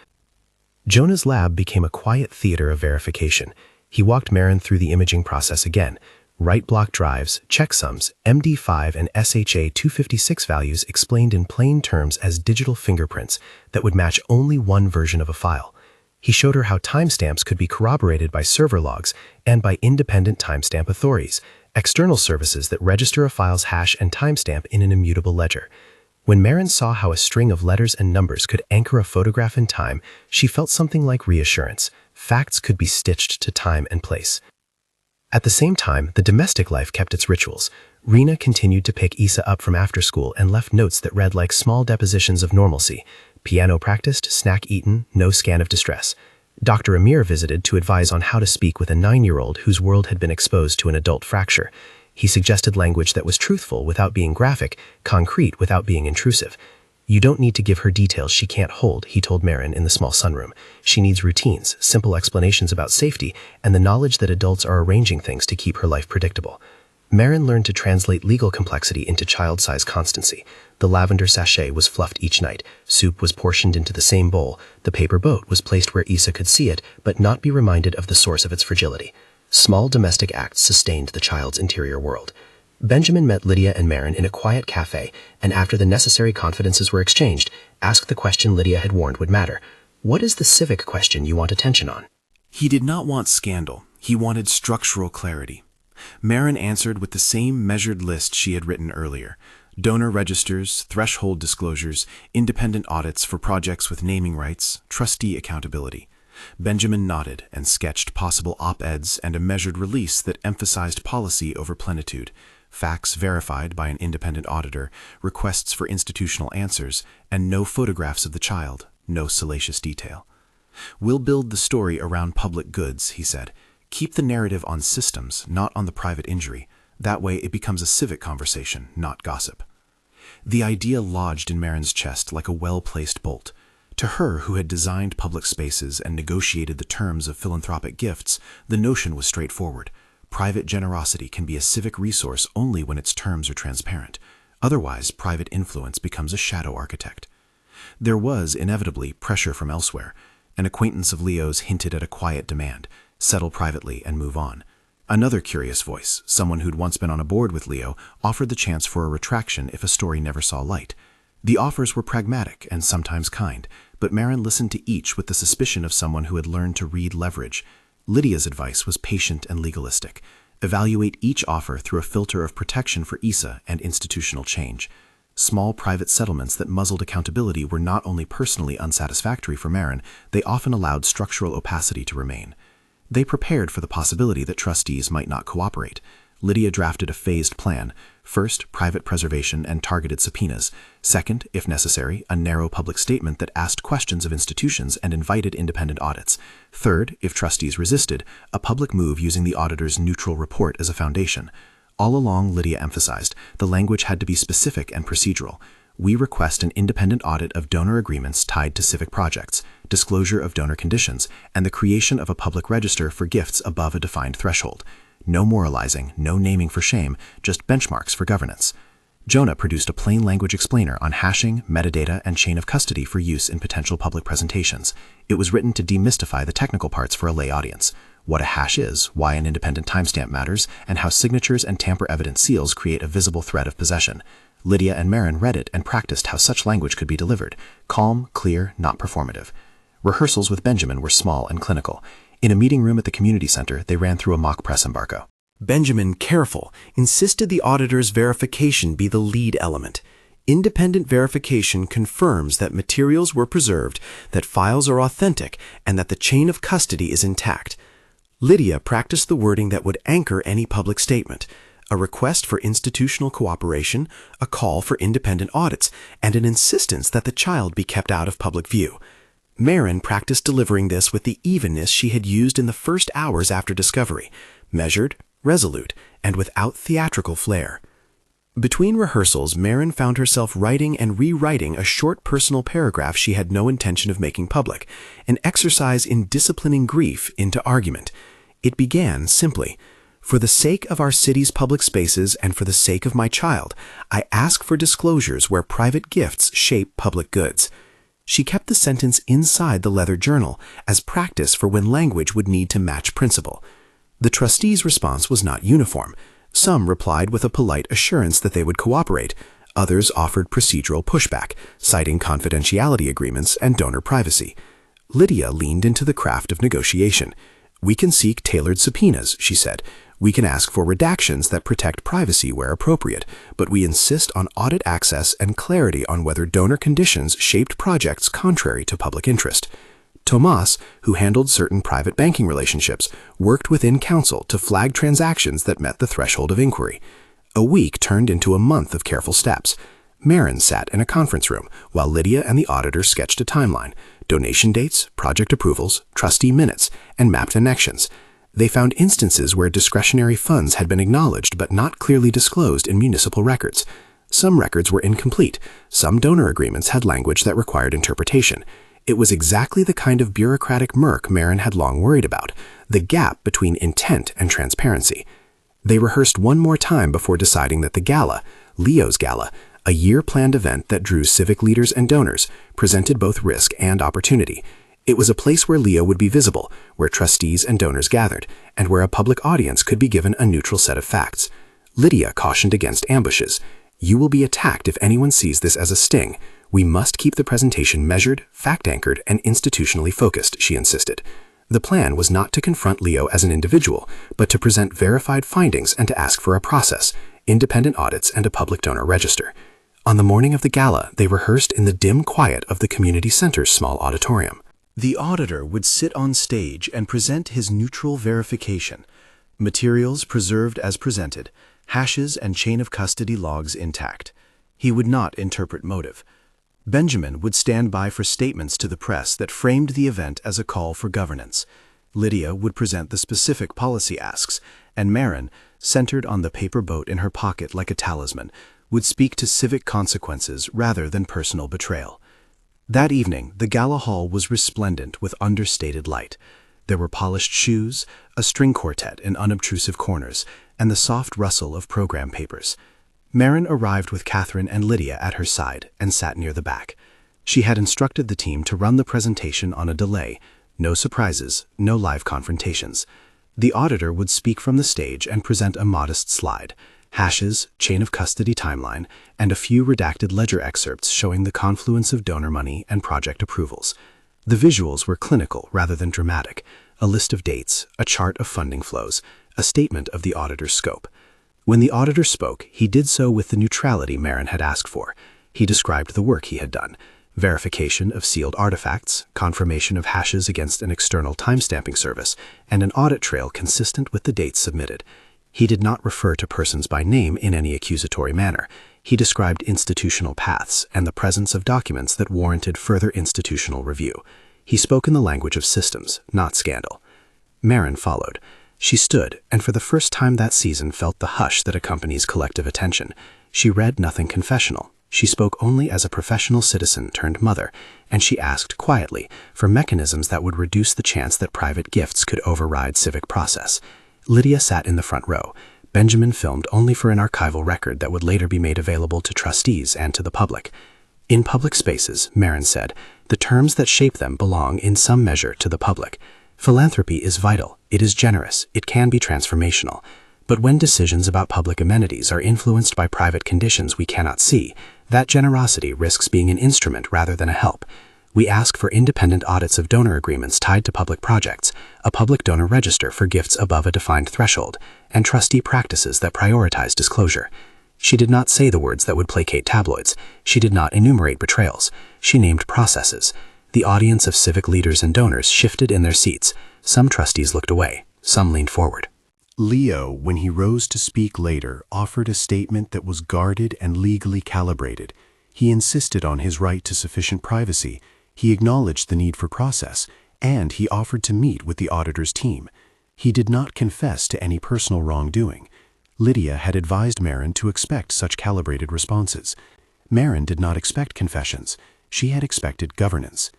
[SPEAKER 1] Jonah's lab became a quiet theater of verification. He walked Marin through the imaging process again. Write block drives, checksums, MD5 and SHA 256 values explained in plain terms as digital fingerprints that would match only one version of a file. He showed her how timestamps could be corroborated by server logs and by independent timestamp authorities, external services that register a file's hash and timestamp in an immutable ledger.
[SPEAKER 2] When Marin saw how a string of letters and numbers could anchor a photograph in time, she felt something like reassurance. Facts could be stitched to time and place. At the same time, the domestic life kept its rituals. Rena continued to pick Isa up from after school and left notes that read like small depositions of normalcy. Piano practiced, snack eaten, no scan of distress. Dr. Amir visited to advise on how to speak with a 9-year-old whose world had been exposed to an adult fracture. He suggested language that was truthful without being graphic, concrete without being intrusive. "You don't need to give her details she can't hold," he told Marin in the small sunroom. "She needs routines, simple explanations about safety, and the knowledge that adults are arranging things to keep her life predictable." Marin learned to translate legal complexity into child-size constancy. The lavender sachet was fluffed each night, soup was portioned into the same bowl, the paper boat was placed where Isa could see it but not be reminded of the source of its fragility. Small domestic acts sustained the child's interior world. Benjamin met Lydia and Marin in a quiet cafe, and after the necessary confidences were exchanged, asked the question Lydia had warned would matter. "What is the civic question you want attention on?"
[SPEAKER 1] He did not want scandal. He wanted structural clarity. Marin answered with the same measured list she had written earlier: donor registers, threshold disclosures, independent audits for projects with naming rights, trustee accountability. Benjamin nodded and sketched possible op-eds and a measured release that emphasized policy over plenitude, facts verified by an independent auditor, requests for institutional answers, and no photographs of the child, no salacious detail. "We'll build the story around public goods," he said. "Keep the narrative on systems, not on the private injury. That way it becomes a civic conversation, not gossip." The idea lodged in Marin's chest like a well-placed bolt. To her, who had designed public spaces and negotiated the terms of philanthropic gifts, the notion was straightforward. Private generosity can be a civic resource only when its terms are transparent. Otherwise, private influence becomes a shadow architect. There was, inevitably, pressure from elsewhere. An acquaintance of Leo's hinted at a quiet demand: settle privately and move on. Another curious voice, someone who'd once been on a board with Leo, offered the chance for a retraction if a story never saw light. The offers were pragmatic and sometimes kind, but Marin listened to each with the suspicion of someone who had learned to read leverage. Lydia's advice was patient and legalistic. Evaluate each offer through a filter of protection for Isa and institutional change. Small private settlements that muzzled accountability were not only personally unsatisfactory for Marin, they often allowed structural opacity to remain. They prepared for the possibility that trustees might not cooperate. Lydia drafted a phased plan. First, private preservation and targeted subpoenas. Second, if necessary, a narrow public statement that asked questions of institutions and invited independent audits. Third, if trustees resisted, a public move using the auditor's neutral report as a foundation. All along, Lydia emphasized, the language had to be specific and procedural. "We request an independent audit of donor agreements tied to civic projects, disclosure of donor conditions, and the creation of a public register for gifts above a defined threshold. No moralizing, no naming for shame, just benchmarks for governance." Jonah produced a plain language explainer on hashing, metadata, and chain of custody for use in potential public presentations. It was written to demystify the technical parts for a lay audience: what a hash is, why an independent timestamp matters, and how signatures and tamper-evident seals create a visible thread of possession. Lydia and Marin read it and practiced how such language could be delivered: calm, clear, not performative. Rehearsals with Benjamin were small and clinical. In a meeting room at the community center, they ran through a mock press embargo.
[SPEAKER 3] Benjamin, careful, insisted the auditor's verification be the lead element. Independent verification confirms that materials were preserved, that files are authentic, and that the chain of custody is intact. Lydia practiced the wording that would anchor any public statement: a request for institutional cooperation, a call for independent audits, and an insistence that the child be kept out of public view. Marin practiced delivering this with the evenness she had used in the first hours after discovery: measured, resolute, and without theatrical flair. Between rehearsals, Marin found herself writing and rewriting a short personal paragraph she had no intention of making public, an exercise in disciplining grief into argument. It began simply: "For the sake of our city's public spaces and for the sake of my child, I ask for disclosures where private gifts shape public goods." She kept the sentence inside the leather journal as practice for when language would need to match principle. The trustees' response was not uniform. Some replied with a polite assurance that they would cooperate. Others offered procedural pushback, citing confidentiality agreements and donor privacy. Lydia leaned into the craft of negotiation. "We can seek tailored subpoenas," she said.
[SPEAKER 2] We can ask for redactions that protect privacy where appropriate, but we insist on audit access and clarity on whether donor conditions shaped projects contrary to public interest. Tomas, who handled certain private banking relationships, worked within counsel to flag transactions that met the threshold of inquiry. A week turned into a month of careful steps. Marin sat in a conference room while Lydia and the auditor sketched a timeline, donation dates, project approvals, trustee minutes, and mapped connections. They found instances where discretionary funds had been acknowledged but not clearly disclosed in municipal records. Some records were incomplete. Some donor agreements had language that required interpretation. It was exactly the kind of bureaucratic murk Marin had long worried about, the gap between intent and transparency. They rehearsed one more time before deciding that the gala, Leo's Gala, a year-planned event that drew civic leaders and donors, presented both risk and opportunity. It was a place where Leo would be visible, where trustees and donors gathered, and where a public audience could be given a neutral set of facts. Lydia cautioned against ambushes. "You will be attacked if anyone sees this as a sting. We must keep the presentation measured, fact-anchored, and institutionally focused," she insisted. The plan was not to confront Leo as an individual, but to present verified findings and to ask for a process, independent audits, and a public donor register. On the morning of the gala, they rehearsed in the dim quiet of the community center's small auditorium.
[SPEAKER 1] The auditor would sit on stage and present his neutral verification. Materials preserved as presented, hashes and chain of custody logs intact. He would not interpret motive. Benjamin would stand by for statements to the press that framed the event as a call for governance. Lydia would present the specific policy asks, and Marin, centered on the paper boat in her pocket like a talisman, would speak to civic consequences rather than personal betrayal. That evening, the gala hall was resplendent with understated light. There were polished shoes, a string quartet in unobtrusive corners, and the soft rustle of program papers. Marin arrived with Catherine and Lydia at her side and sat near the back. She had instructed the team to run the presentation on a delay, no surprises, no live confrontations. The auditor would speak from the stage and present a modest slide, hashes, chain of custody timeline, and a few redacted ledger excerpts showing the confluence of donor money and project approvals. The visuals were clinical rather than dramatic, a list of dates, a chart of funding flows, a statement of the auditor's scope. When the auditor spoke, he did so with the neutrality Marin had asked for. He described the work he had done: verification of sealed artifacts, confirmation of hashes against an external timestamping service, and an audit trail consistent with the dates submitted. He did not refer to persons by name in any accusatory manner. He described institutional paths and the presence of documents that warranted further institutional review. He spoke in the language of systems, not scandal. Marin followed. She stood, and for the first time that season felt the hush that accompanies collective attention. She read nothing confessional. She spoke only as a professional citizen turned mother, and she asked quietly for mechanisms that would reduce the chance that private gifts could override civic process. Lydia sat in the front row. Benjamin filmed only for an archival record that would later be made available to trustees and to the public. In public spaces, Marin said, the terms that shape them belong in some measure to the public. Philanthropy is vital, it is generous, it can be transformational. But when decisions about public amenities are influenced by private conditions we cannot see, that generosity risks being an instrument rather than a help. We ask for independent audits of donor agreements tied to public projects, a public donor register for gifts above a defined threshold, and trustee practices that prioritize disclosure. She did not say the words that would placate tabloids. She did not enumerate betrayals. She named processes. The audience of civic leaders and donors shifted in their seats. Some trustees looked away. Some leaned forward. Leo, when he rose to speak later, offered a statement that was guarded and legally calibrated. He insisted on his right to sufficient privacy. He acknowledged the need for process, and he offered to meet with the auditor's team. He did not confess to any personal wrongdoing. Lydia had advised Marin to expect such calibrated responses. Marin did not expect confessions. She had expected governance.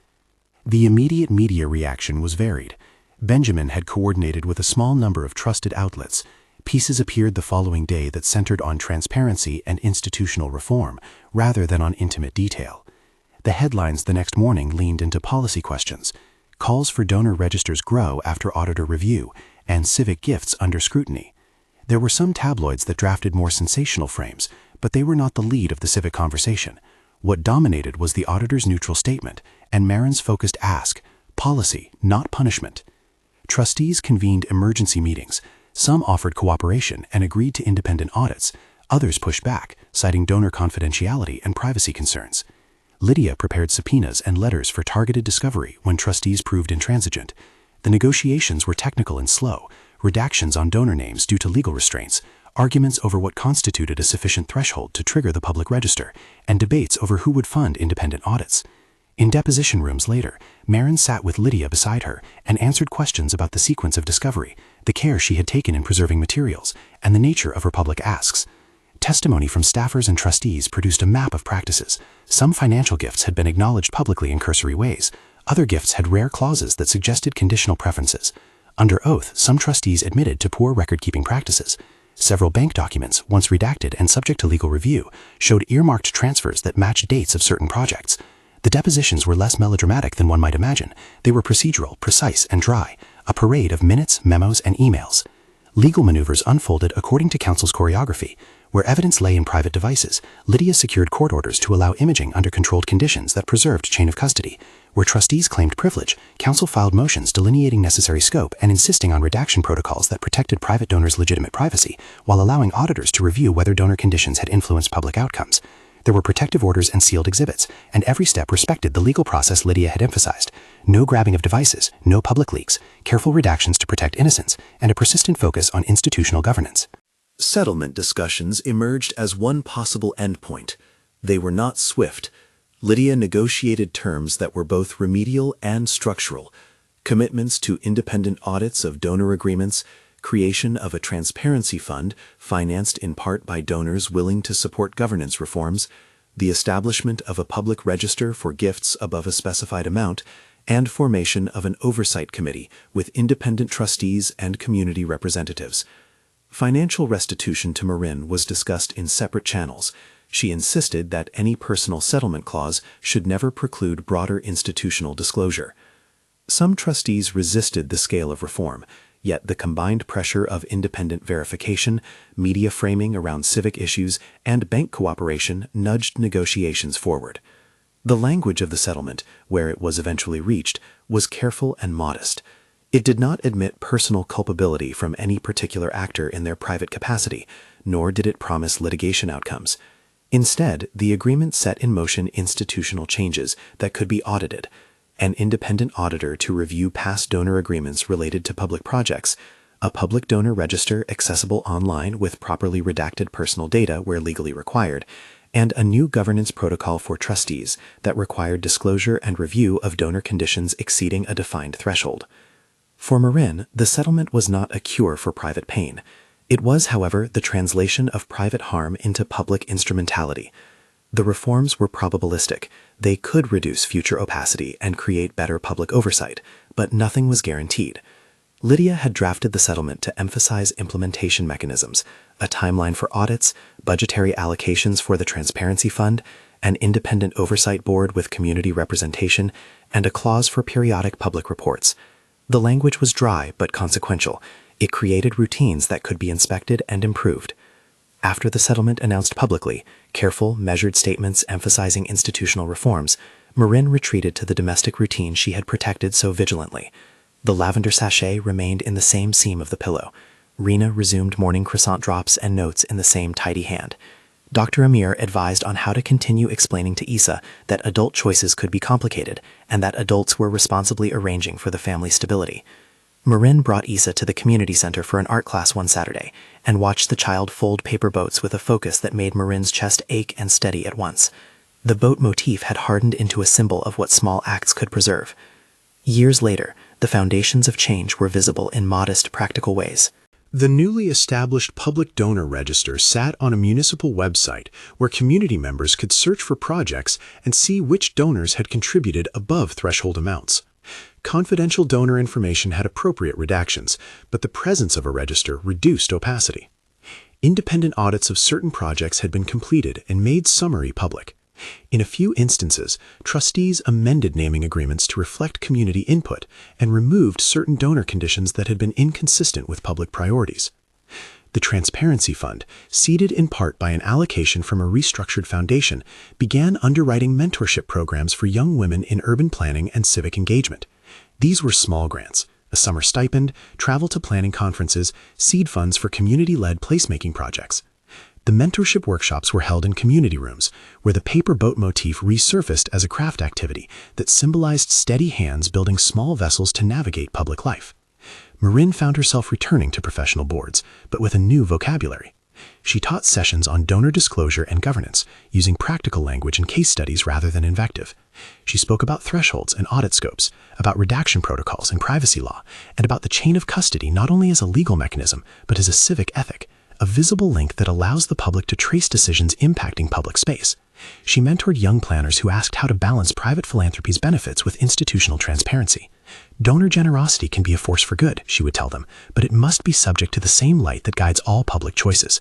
[SPEAKER 1] The immediate media reaction was varied. Benjamin had coordinated with a small number of trusted outlets. Pieces appeared the following day that centered on transparency and institutional reform, rather than on intimate detail. The headlines the next morning leaned into policy questions. Calls for donor registers grow after auditor review, and civic gifts under scrutiny. There were some tabloids that drafted more sensational frames, but they were not the lead of the civic conversation. What dominated was the auditor's neutral statement, and Marin's focused ask: policy, not punishment. Trustees convened emergency meetings.
[SPEAKER 2] Some offered cooperation and agreed to independent audits. Others pushed back, citing donor confidentiality and privacy concerns. Lydia prepared subpoenas and letters for targeted discovery when trustees proved intransigent. The negotiations were technical and slow, redactions on donor names due to legal restraints, arguments over what constituted a sufficient threshold to trigger the public register, and debates over who would fund independent audits. In deposition rooms later, Marin sat with Lydia beside her and answered questions about the sequence of discovery, the care she had taken in preserving materials, and the nature of her public asks. Testimony from staffers and trustees produced a map of practices. Some financial gifts had been acknowledged publicly in cursory ways. Other gifts had rare clauses that suggested conditional preferences. Under oath, some trustees admitted to poor record-keeping practices. Several bank documents, once redacted and subject to legal review, showed earmarked transfers that matched dates of certain projects. The depositions were less melodramatic than one might imagine. They were procedural, precise, and dry, a parade of minutes, memos, and emails. Legal maneuvers unfolded according to counsel's choreography. Where evidence lay in private devices, Lydia secured court orders to allow imaging under controlled conditions that preserved chain of custody. Where trustees claimed privilege, counsel filed motions delineating necessary scope and insisting on redaction protocols that protected private donors' legitimate privacy, while allowing auditors to review whether donor conditions had influenced public outcomes. There were protective orders and sealed exhibits, and every step respected the legal process Lydia had emphasized. No grabbing of devices, no public leaks, careful redactions to protect innocence, and a persistent focus on institutional governance.
[SPEAKER 1] Settlement discussions emerged as one possible endpoint. They were not swift. Lydia negotiated terms that were both remedial and structural: commitments to independent audits of donor agreements, creation of a transparency fund financed in part by donors willing to support governance reforms, the establishment of a public register for gifts above a specified amount, and formation of an oversight committee with independent trustees and community representatives. Financial restitution to Marin was discussed in separate channels. She insisted that any personal settlement clause should never preclude broader institutional disclosure. Some trustees resisted the scale of reform, yet the combined pressure of independent verification, media framing around civic issues, and bank cooperation nudged negotiations forward. The language of the settlement, where it was eventually reached, was careful and modest. It did not admit personal culpability from any particular actor in their private capacity, nor did it promise litigation outcomes. Instead, the agreement set in motion institutional changes that could be audited: an independent auditor to review past donor agreements related to public projects, a public donor register accessible online with properly redacted personal data where legally required, and a new governance protocol for trustees that required disclosure and review of donor conditions exceeding a defined threshold. For Marin, the settlement was not a cure for private pain. It was, however, the translation of private harm into public instrumentality. The reforms were probabilistic. They could reduce future opacity and create better public oversight, but nothing was guaranteed. Lydia had drafted the settlement to emphasize implementation mechanisms: a timeline for audits, budgetary allocations for the transparency fund, an independent oversight board with community representation, and a clause for periodic public reports. The language was dry but consequential. It created routines that could be inspected and improved. After the settlement announced publicly, careful, measured statements emphasizing institutional reforms, Marin retreated to the domestic routine she had protected so vigilantly. The lavender sachet remained in the same seam of the pillow. Rena resumed morning croissant drops and notes in the same tidy hand. Dr. Amir advised on how to continue explaining to Issa that adult choices could be complicated and that adults were responsibly arranging for the family's stability. Marin brought Issa to the community center for an art class one Saturday and watched the child fold paper boats with a focus that made Marin's chest ache and steady at once. The boat motif had hardened into a symbol of what small acts could preserve. Years later, the foundations of change were visible in modest, practical ways.
[SPEAKER 2] The newly established public donor register sat on a municipal website where community members could search for projects and see which donors had contributed above threshold amounts. Confidential donor information had appropriate redactions, but the presence of a register reduced opacity. Independent audits of certain projects had been completed and made summary public. In a few instances, trustees amended naming agreements to reflect community input and removed certain donor conditions that had been inconsistent with public priorities. The Transparency Fund, seeded in part by an allocation from a restructured foundation, began underwriting mentorship programs for young women in urban planning and civic engagement. These were small grants, a summer stipend, travel to planning conferences, seed funds for community-led placemaking projects. The mentorship workshops were held in community rooms, where the paper boat motif resurfaced as a craft activity that symbolized steady hands building small vessels to navigate public life. Marin found herself returning to professional boards, but with a new vocabulary. She taught sessions on donor disclosure and governance, using practical language and case studies rather than invective. She spoke about thresholds and audit scopes, about redaction protocols and privacy law, and about the chain of custody not only as a legal mechanism, but as a civic ethic, a visible link that allows the public to trace decisions impacting public space. She mentored young planners who asked how to balance private philanthropy's benefits with institutional transparency. Donor generosity can be a force for good, she would tell them, but it must be subject to the same light that guides all public choices.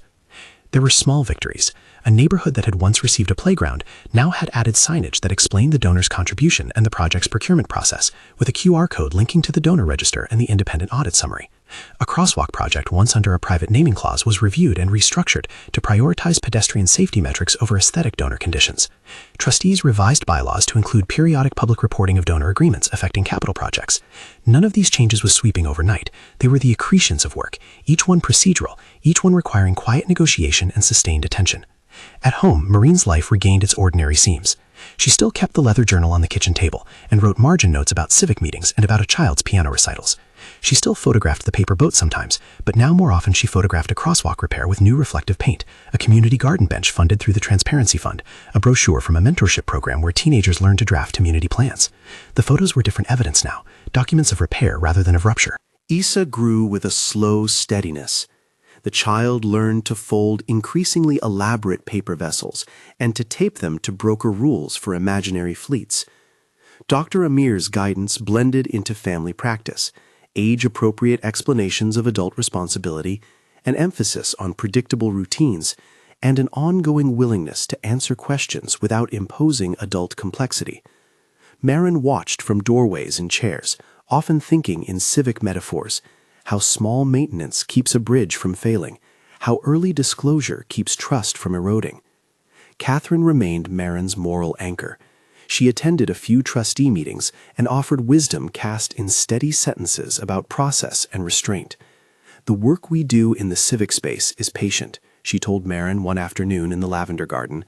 [SPEAKER 2] There were small victories. A neighborhood that had once received a playground now had added signage that explained the donor's contribution and the project's procurement process, with a QR code linking to the donor register and the independent audit summary. A crosswalk project once under a private naming clause was reviewed and restructured to prioritize pedestrian safety metrics over aesthetic donor conditions. Trustees revised bylaws to include periodic public reporting of donor agreements affecting capital projects. None of these changes was sweeping overnight. They were the accretions of work, each one procedural, each one requiring quiet negotiation and sustained attention. At home, Marin's life regained its ordinary seams. She still kept the leather journal on the kitchen table and wrote margin notes about civic meetings and about a child's piano recitals. She still photographed the paper boat sometimes, but now more often she photographed a crosswalk repair with new reflective paint, a community garden bench funded through the Transparency Fund, a brochure from a mentorship program where teenagers learned to draft community plans. The photos were different evidence now, documents of repair rather than of rupture.
[SPEAKER 1] Isa grew with a slow steadiness. The child learned to fold increasingly elaborate paper vessels and to tape them to broker rules for imaginary fleets. Dr. Amir's guidance blended into family practice, age-appropriate explanations of adult responsibility, an emphasis on predictable routines, and an ongoing willingness to answer questions without imposing adult complexity. Marin watched from doorways and chairs, often thinking in civic metaphors, how small maintenance keeps a bridge from failing, how early disclosure keeps trust from eroding. Catherine remained Marin's moral anchor. She attended a few trustee meetings and offered wisdom cast in steady sentences about process and restraint. "The work we do in the civic space is patient," she told Marin one afternoon in the lavender garden.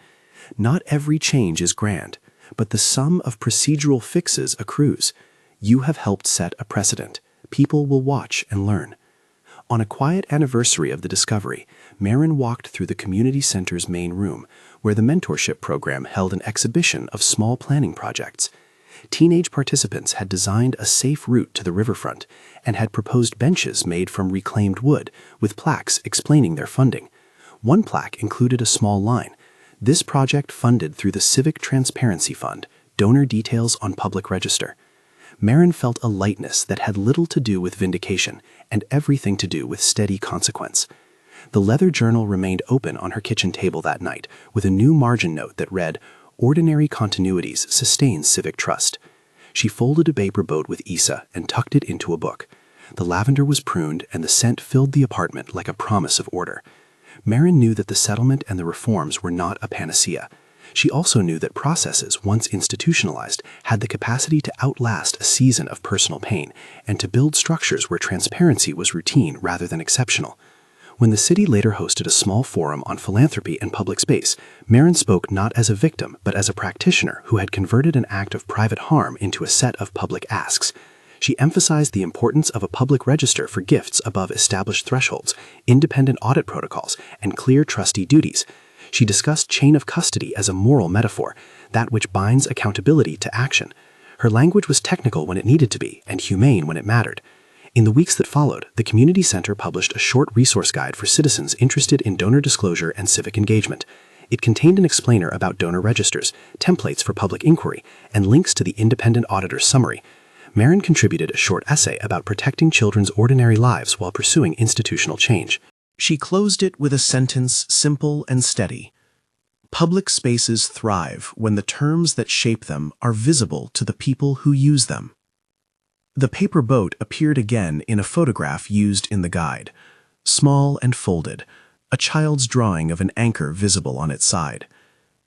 [SPEAKER 1] "Not every change is grand, but the sum of procedural fixes accrues. You have helped set a precedent. People will watch and learn." On a quiet anniversary of the discovery, Marin walked through the community center's main room, where the mentorship program held an exhibition of small planning projects. Teenage participants had designed a safe route to the riverfront and had proposed benches made from reclaimed wood, with plaques explaining their funding. One plaque included a small line: "This project funded through the Civic Transparency Fund, donor details on public register." Marin felt a lightness that had little to do with vindication and everything to do with steady consequence. The leather journal remained open on her kitchen table that night, with a new margin note that read, "Ordinary continuities sustain civic trust." She folded a paper boat with Isa and tucked it into a book. The lavender was pruned and the scent filled the apartment like a promise of order. Marin knew that the settlement and the reforms were not a panacea. She also knew that processes, once institutionalized, had the capacity to outlast a season of personal pain and to build structures where transparency was routine rather than exceptional. When the city later hosted a small forum on philanthropy and public space, Marin spoke not as a victim but as a practitioner who had converted an act of private harm into a set of public asks. She emphasized the importance of a public register for gifts above established thresholds, independent audit protocols, and clear trustee duties. She discussed chain of custody as a moral metaphor, that which binds accountability to action. Her language was technical when it needed to be, and humane when it mattered. In the weeks that followed, the community center published a short resource guide for citizens interested in donor disclosure and civic engagement. It contained an explainer about donor registers, templates for public inquiry, and links to the independent auditor's summary. Marin contributed a short essay about protecting children's ordinary lives while pursuing institutional change. She closed it with a sentence simple and steady. "Public spaces thrive when the terms that shape them are visible to the people who use them." The paper boat appeared again in a photograph used in the guide. Small and folded, a child's drawing of an anchor visible on its side.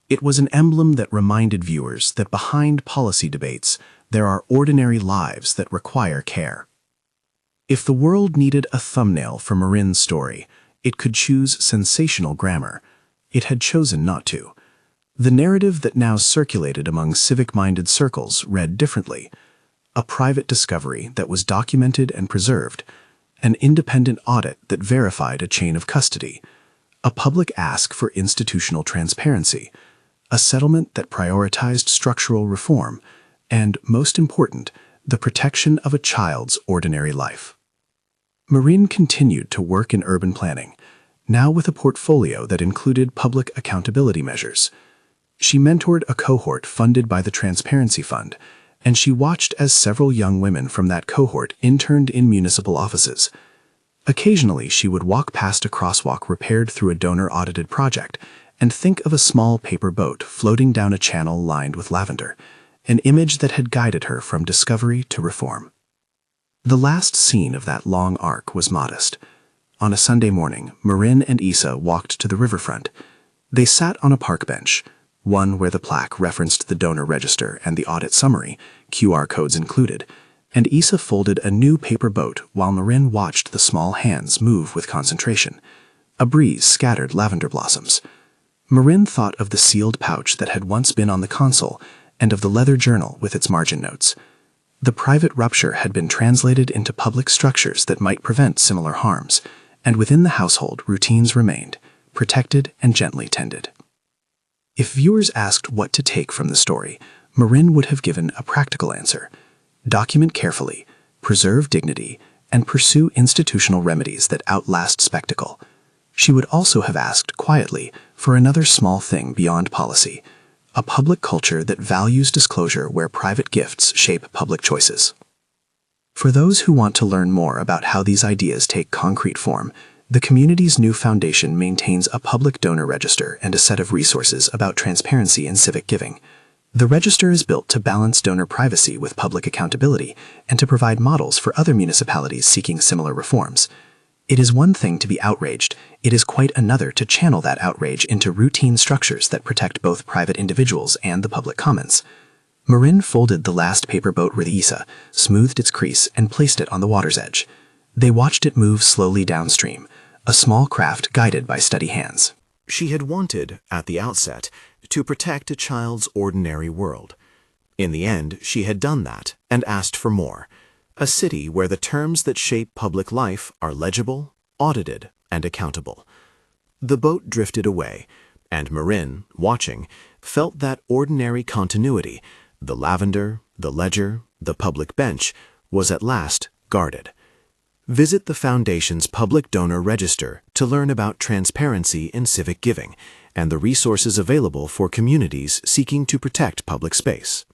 [SPEAKER 1] It was an emblem that reminded viewers that behind policy debates, there are ordinary lives that require care.
[SPEAKER 4] If the world needed a thumbnail for Marin's story, it could choose sensational grammar. It had chosen not to. The narrative that now circulated among civic-minded circles read differently. A private discovery that was documented and preserved, an independent audit that verified a chain of custody, a public ask for institutional transparency, a settlement that prioritized structural reform, and, most important, the protection of a child's ordinary life. Marin continued to work in urban planning, now with a portfolio that included public accountability measures. She mentored a cohort funded by the Transparency Fund, and she watched as several young women from that cohort interned in municipal offices. Occasionally, she would walk past a crosswalk repaired through a donor-audited project and think of a small paper boat floating down a channel lined with lavender, an image that had guided her from discovery to reform. The last scene of that long arc was modest. On a Sunday morning, Marin and Isa walked to the riverfront. They sat on a park bench, one where the plaque referenced the donor register and the audit summary, QR codes included, and Isa folded a new paper boat while Marin watched the small hands move with concentration. A breeze scattered lavender blossoms. Marin thought of the sealed pouch that had once been on the console and of the leather journal with its margin notes. The private rupture had been translated into public structures that might prevent similar harms, and within the household routines remained, protected and gently tended. If viewers asked what to take from the story, Marin would have given a practical answer. Document carefully, preserve dignity, and pursue institutional remedies that outlast spectacle. She would also have asked quietly for another small thing beyond policy, a public culture that values disclosure where private gifts shape public choices. For those who want to learn more about how these ideas take concrete form, the community's new foundation maintains a public donor register and a set of resources about transparency in civic giving. The register is built to balance donor privacy with public accountability and to provide models for other municipalities seeking similar reforms. It is one thing to be outraged, it is quite another to channel that outrage into routine structures that protect both private individuals and the public commons. Marin folded the last paper boat with Isa, smoothed its crease, and placed it on the water's edge. They watched it move slowly downstream, a small craft guided by steady hands.
[SPEAKER 3] She had wanted, at the outset, to protect a child's ordinary world. In the end, she had done that and asked for more. A city where the terms that shape public life are legible, audited, and accountable. The boat drifted away, and Marin, watching, felt that ordinary continuity, the lavender, the ledger, the public bench, was at last guarded. Visit the Foundation's Public Donor Register to learn about transparency in civic giving and the resources available for communities seeking to protect public space.